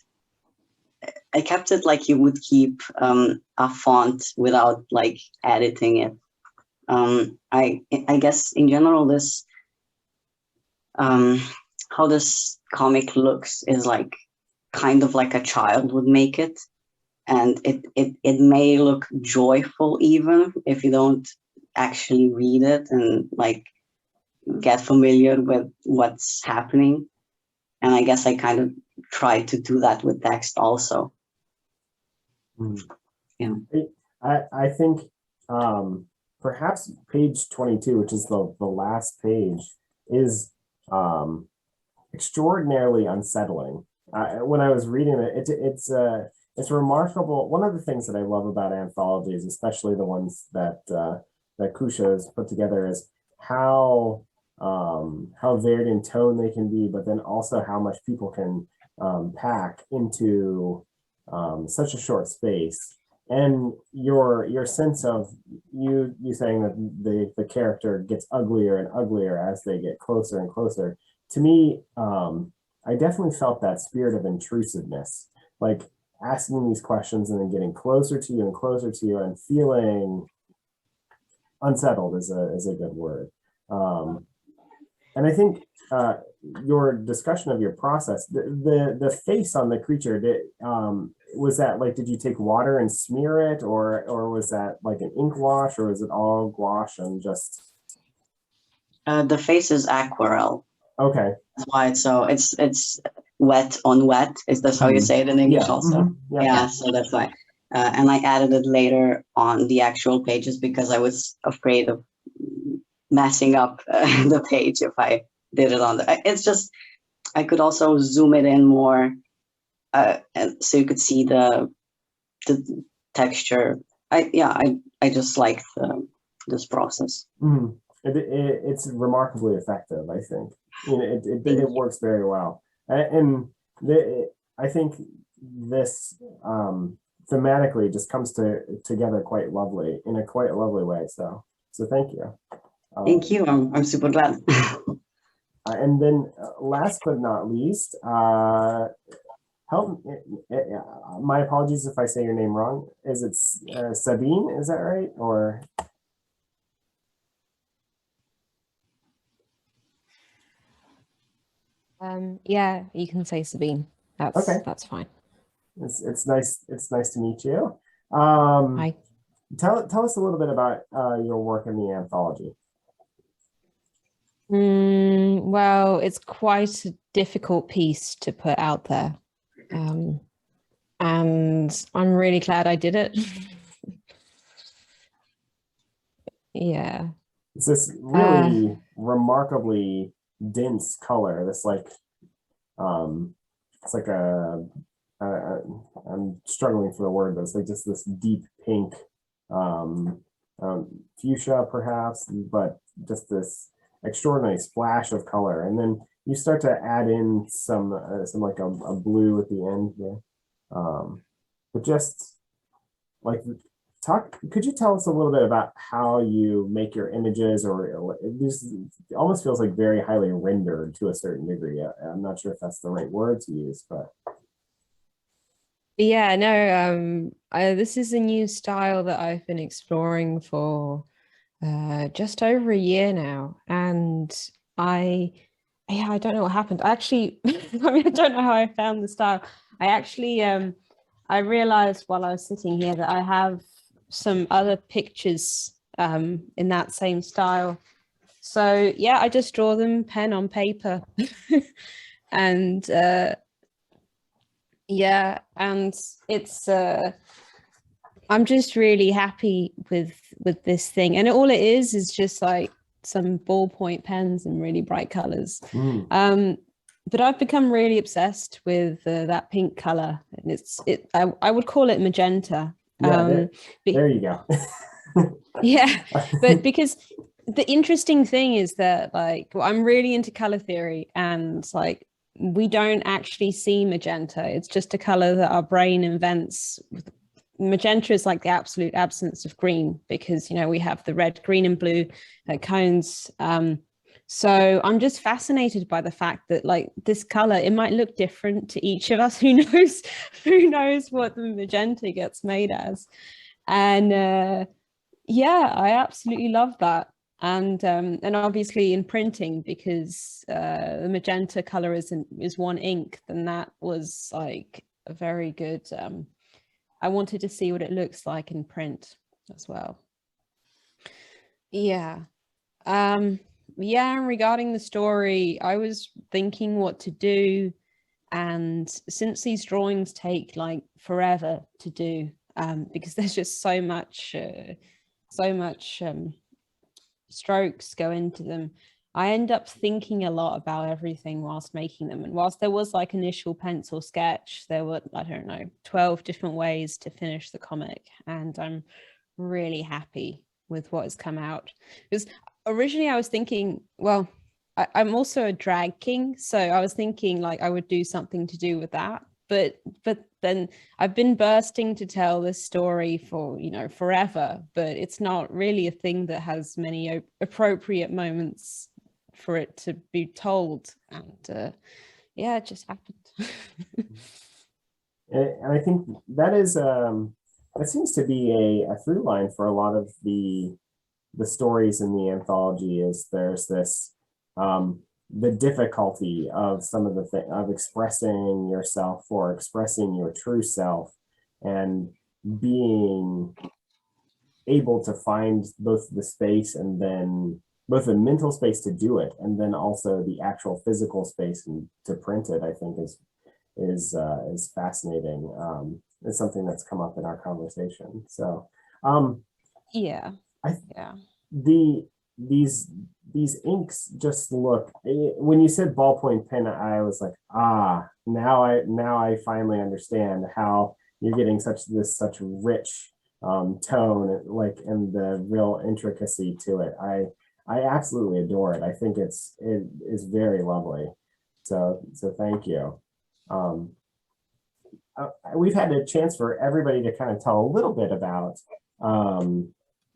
like you would keep a font without like editing it. I guess in general this how this comic looks is like kind of like a child would make it, and it may look joyful even if you don't actually read it and like get familiar with what's happening. And I guess I kind of try to do that with text also. Yeah, I think perhaps page 22, which is the last page, is extraordinarily unsettling. When I was reading it, it's remarkable. One of the things that I love about anthologies, especially the ones that that Kusha has put together, is how varied in tone they can be, but then also how much people can pack into such a short space. And your sense of you saying that the character gets uglier and uglier as they get closer and closer. To me, I definitely felt that spirit of intrusiveness, like asking these questions and then getting closer to you and closer to you and feeling unsettled is a good word. And I think your discussion of your process, the face on the creature, was that like, did you take water and smear it, or was that like an ink wash, or is it all gouache and just? the face is aquarelle. Okay. That's why it's wet on wet. Is that how you say it in English also? Yeah, so that's why. And I added it later on the actual pages because I was afraid of messing up the page if I did it on the. It's just I could also zoom it in more, and so you could see the texture. I just liked this process. It's remarkably effective, I think. You know, it works very well, and I think this thematically just comes together quite lovely in a quite lovely way. So thank you. Thank you. I'm super glad. And then last but not least, help. My apologies if I say your name wrong. Is it Sabine? Is that right? Or Yeah, you can say Sabine. That's fine. It's nice. It's nice to meet you. Hi. Tell us a little bit about your work in the anthology. Well, it's quite a difficult piece to put out there. And I'm really glad I did it. Yeah. It's this really remarkably dense color. This like, it's like I'm struggling for the word, but it's like just this deep pink, fuchsia perhaps, but just this extraordinary splash of color. And then you start to add in some like a blue at the end there. But just like could you tell us a little bit about how you make your images, or it almost feels like very highly rendered to a certain degree. I'm not sure if that's the right word to use, but. Yeah, no, this is a new style that I've been exploring for just over a year now. And I don't know what happened. Actually, I mean, I don't know how I found the style. I actually, I realized while I was sitting here that I have some other pictures in that same style. So yeah, I just draw them pen on paper. And yeah, and it's I'm just really happy with this thing. And all it is just like some ballpoint pens in really bright colors. But I've become really obsessed with that pink color, and I would call it magenta. Yeah, there you go. Yeah, but because the interesting thing is that like, well, I'm really into color theory, and like we don't actually see magenta. It's just a color that our brain invents. Magenta is like the absolute absence of green, because, you know, we have the red, green and blue cones. So I'm just fascinated by the fact that like this color, it might look different to each of us. Who knows what the magenta gets made as. And yeah, I absolutely love that. And obviously in printing, because the magenta color is one ink, then that was like a very good, I wanted to see what it looks like in print as well. Yeah. Yeah, and regarding the story, I was thinking what to do, and since these drawings take like forever to do, because there's just so much strokes go into them, I end up thinking a lot about everything whilst making them. And whilst there was like initial pencil sketch, there were, I don't know, 12 different ways to finish the comic, and I'm really happy with what has come out. Because originally I was thinking, well, I'm also a drag king, so I was thinking like I would do something to do with that. But then I've been bursting to tell this story for, you know, forever, but it's not really a thing that has many appropriate moments for it to be told. And yeah, it just happened. And I think that is that seems to be a through line for a lot of the stories in the anthology. Is there's this the difficulty of some of the of expressing yourself or expressing your true self, and being able to find both the space, and then both the mental space to do it, and then also the actual physical space to print it, I think is fascinating. It's something that's come up in our conversation. So yeah, these inks just look, when you said ballpoint pen, I was like, now I finally understand how you're getting such rich tone, like, and the real intricacy to it. I absolutely adore it. I think it is very lovely. So thank you. We've had a chance for everybody to kind of tell a little bit about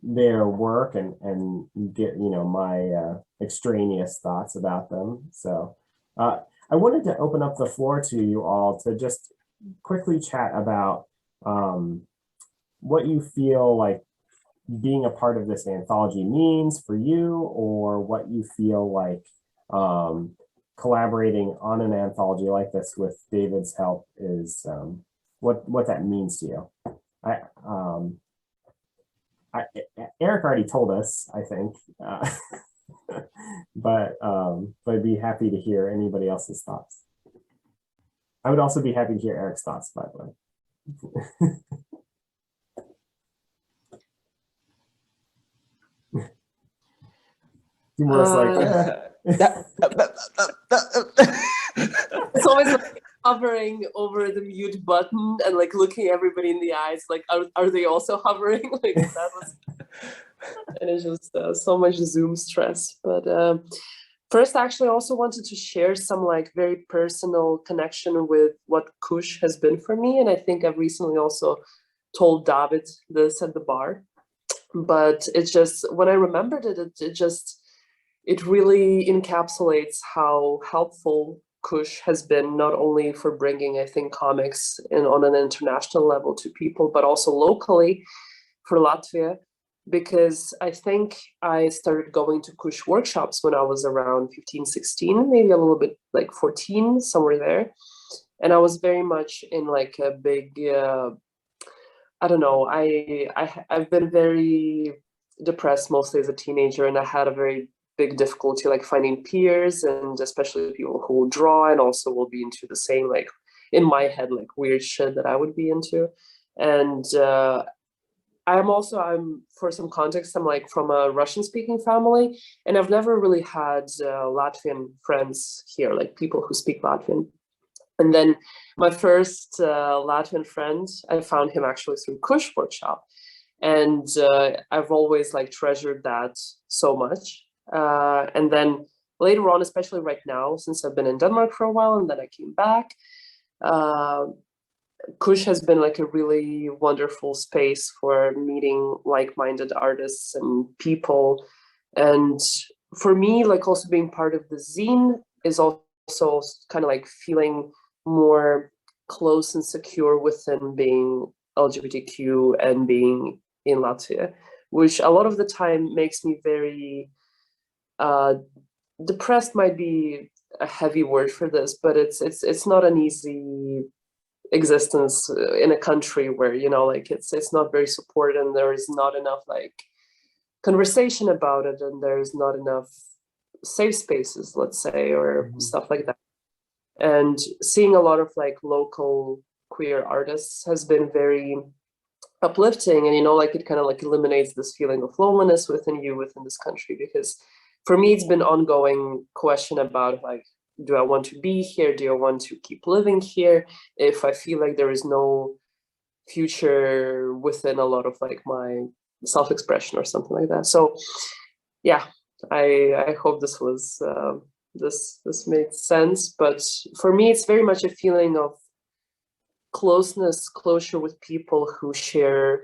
their work and get, you know, my extraneous thoughts about them. So I wanted to open up the floor to you all to just quickly chat about what you feel like being a part of this anthology means for you, or what you feel like collaborating on an anthology like this with David's help is what that means to you. Eric already told us, I think, but I'd be happy to hear anybody else's thoughts. I would also be happy to hear Eric's thoughts, by the way. Timur's it's always like hovering over the mute button and like looking everybody in the eyes, like are they also hovering? Like that was, and it's just so much Zoom stress. But first, I actually also wanted to share some like very personal connection with what Kush has been for me, and I think I've recently also told David this at the bar. But it's just, when I remembered it, it really encapsulates how helpful Kush has been, not only for bringing, I think, comics on an international level to people, but also locally for Latvia, because I think I started going to Kush workshops when I was around 15, 16, maybe a little bit like 14, somewhere there. And I was very much in like a big, I don't know, I've been very depressed mostly as a teenager, and I had a very big difficulty like finding peers, and especially people who will draw and also will be into the same, like in my head, like weird shit that I would be into. And I'm for some context, I'm like from a Russian speaking family, and I've never really had Latvian friends here, like people who speak Latvian. And then my first Latvian friend, I found him actually through Kush workshop. And I've always like treasured that so much. And then later on, especially right now, since I've been in Denmark for a while and then I came back, Kush has been like a really wonderful space for meeting like-minded artists and people. And for me, like also being part of the zine is also kind of like feeling more close and secure within being LGBTQ and being in Latvia, which a lot of the time makes me very depressed. Might be a heavy word for this, but it's not an easy existence in a country where, you know, like it's not very supported, and there is not enough like conversation about it, and there's not enough safe spaces, let's say, or stuff like that. And seeing a lot of like local queer artists has been very uplifting, and, you know, like it kind of like eliminates this feeling of loneliness within this country, because for me it's been ongoing question about like, do I want to be here? Do I want to keep living here if I feel like there is no future within a lot of like my self-expression or something like that? So yeah, I hope this was this made sense. But for me, it's very much a feeling of closure with people who share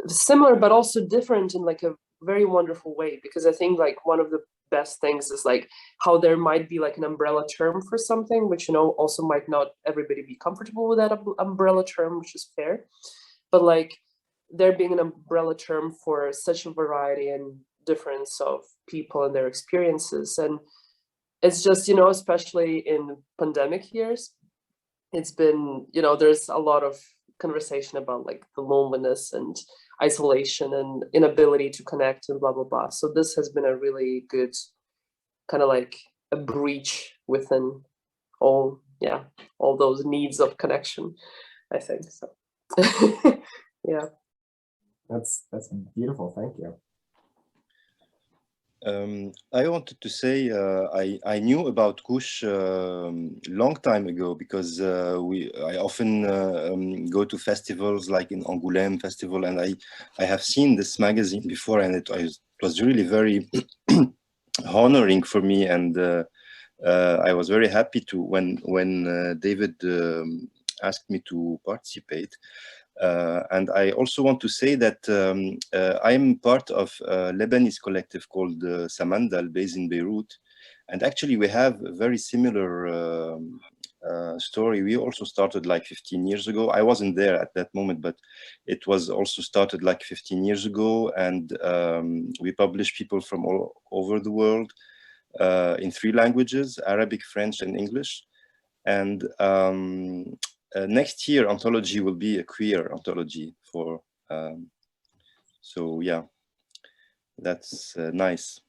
similar but also different in like a very wonderful way, because I think like one of the best things is like how there might be like an umbrella term for something, which, you know, also might not everybody be comfortable with that umbrella term, which is fair, but like there being an umbrella term for such a variety and difference of people and their experiences. And it's just, you know, especially in pandemic years, it's been, you know, there's a lot of conversation about like the loneliness and isolation and inability to connect and blah, blah, blah. So this has been a really good kind of like a breach within all those needs of connection, I think. So yeah. That's beautiful. Thank you. I wanted to say I knew about Kush long time ago, because I often go to festivals like in Angoulême Festival, and I have seen this magazine before, and it was really very honoring for me, and I was very happy to when David asked me to participate. And I also want to say that I'm part of a Lebanese collective called Samandal, based in Beirut. And actually we have a very similar story. We also started like 15 years ago. I wasn't there at that moment, but it was also started like 15 years ago. And we publish people from all over the world. in 3 languages, Arabic, French, and English. And next year, anthology will be a queer anthology for, so yeah, that's nice.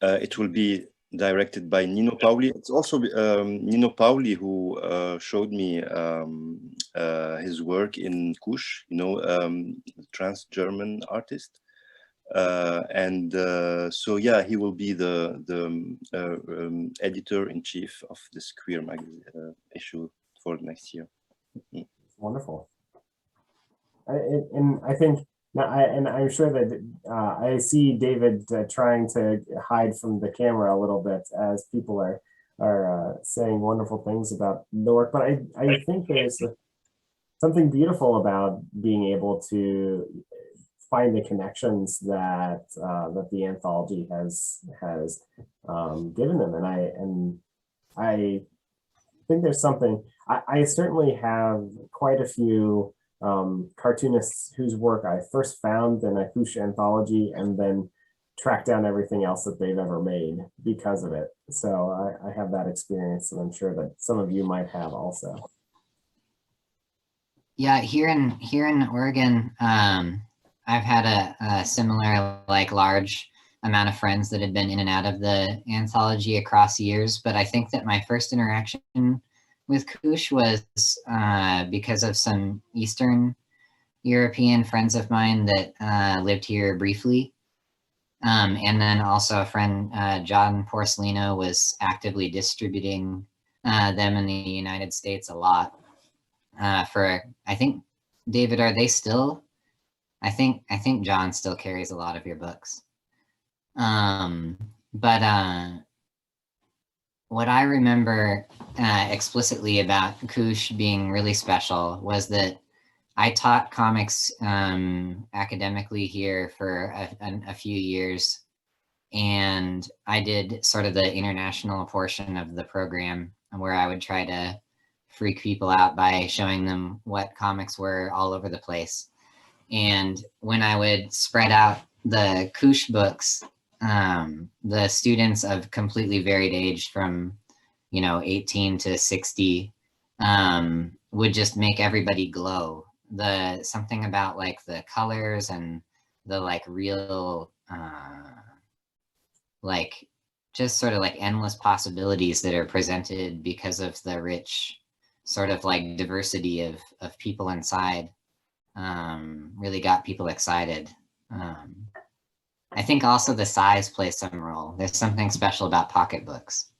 It will be directed by Nino Pauli. It's also Nino Pauli who showed me his work in Kush, you know, trans-German artist. So yeah, he will be the editor-in-chief of this queer magazine issue for next year. Wonderful. And I think, and I'm sure that I see David trying to hide from the camera a little bit as people are saying wonderful things about the work, but I think there's something beautiful about being able to find the connections that that the anthology has given them, and I think there's something. I certainly have quite a few cartoonists whose work I first found in a Kush anthology and then tracked down everything else that they've ever made because of it. So I have that experience, and I'm sure that some of you might have also. Yeah, here in Oregon, I've had a similar, like, large amount of friends that had been in and out of the anthology across years. But I think that my first interaction with Kush was because of some Eastern European friends of mine that lived here briefly. And then also a friend, John Porcelino, was actively distributing them in the United States a lot. For, I think, David, are they still? I think John still carries a lot of your books. But what I remember explicitly about Kush being really special was that I taught comics academically here for a few years, and I did sort of the international portion of the program where I would try to freak people out by showing them what comics were all over the place. And when I would spread out the Kush books, the students of completely varied age from, 18 to 60 would just make everybody glow. Something about, like, the colors and the, like, real, like, just sort of like endless possibilities that are presented because of the rich sort of like diversity of people inside, really got people excited. I think also the size plays some role. There's something special about pocketbooks.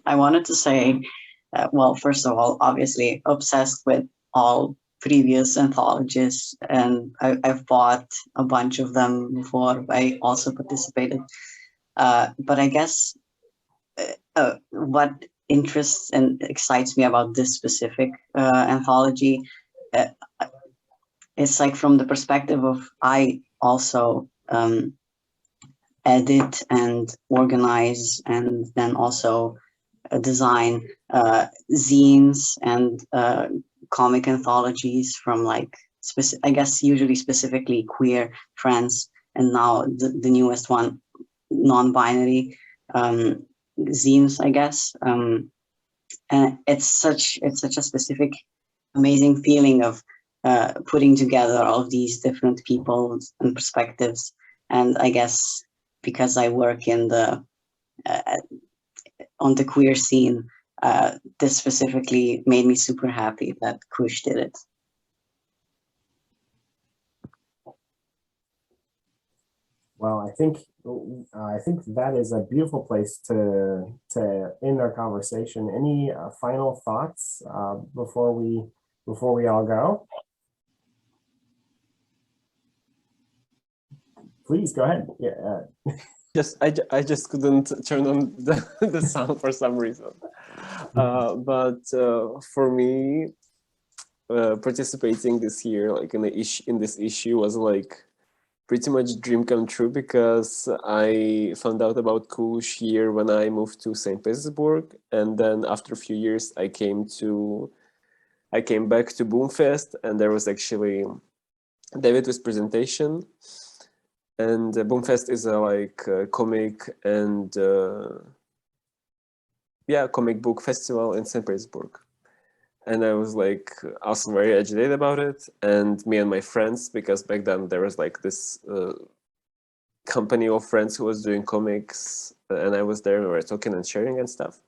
I wanted to say, well, first of all, obviously obsessed with all previous anthologies, and I've bought a bunch of them before. I also participated. But I guess what interests and excites me about this specific anthology, it's like from the perspective of I also edit and organize and then also design zines and comic anthologies from, like, I guess usually specifically queer, trans, and now the newest one, non-binary zines, I guess. And it's such a specific, amazing feeling of putting together all of these different people and perspectives. And I guess because I work in on the queer scene, this specifically made me super happy that Kush did it. Well, I think that is a beautiful place to end our conversation. Any final thoughts before we all go? Please go ahead. Yeah. I just couldn't turn on the sound for some reason. But for me, participating this year, like in this issue, was like pretty much dream come true, because I found out about Kush here when I moved to St. Petersburg, and then after a few years I came to I came back to Boomfest, and there was actually David's presentation. And Boomfest is a comic and comic book festival in St. Petersburg. And I was like also very agitated about it. And me and my friends, because back then there was like this company of friends who was doing comics, and I was there, we were talking and sharing and stuff.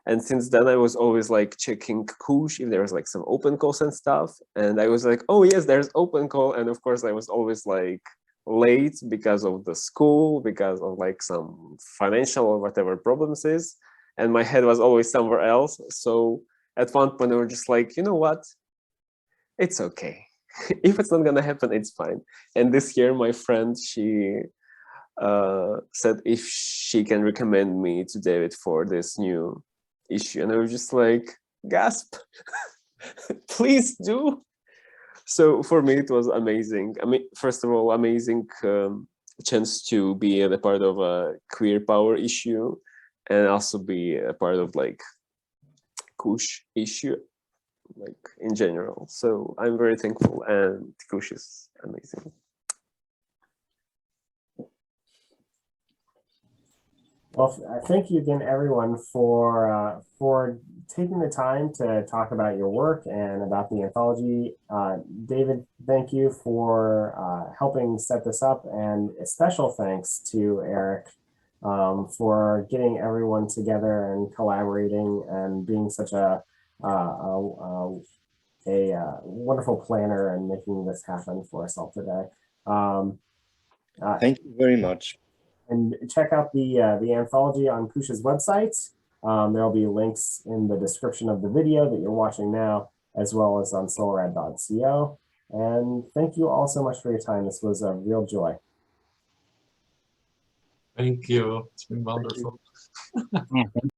And since then I was always like checking Kush if there was like some open calls and stuff. And I was like, oh yes, there's open call. And of course I was always like late because of the school, because of like some financial or whatever problems is. And my head was always somewhere else. So at one point, we were just like, you know what? It's okay. If it's not gonna happen, it's fine. And this year, my friend, she said if she can recommend me to David for this new issue. And I was just like, gasp, please do. So for me, it was amazing. I mean, first of all, amazing chance to be a part of a queer power issue, and also be a part of like Kush issue, like in general. So I'm very thankful, and Kush is amazing. Well, thank you again, everyone, for taking the time to talk about your work and about the anthology. David, thank you for helping set this up, and a special thanks to Eric for getting everyone together and collaborating and being such a wonderful planner and making this happen for us all today. Thank you very much. And check out the anthology on Kush's website. There'll be links in the description of the video that you're watching now, as well as on solrad.co. And thank you all so much for your time. This was a real joy. Thank you. It's been wonderful. Yeah,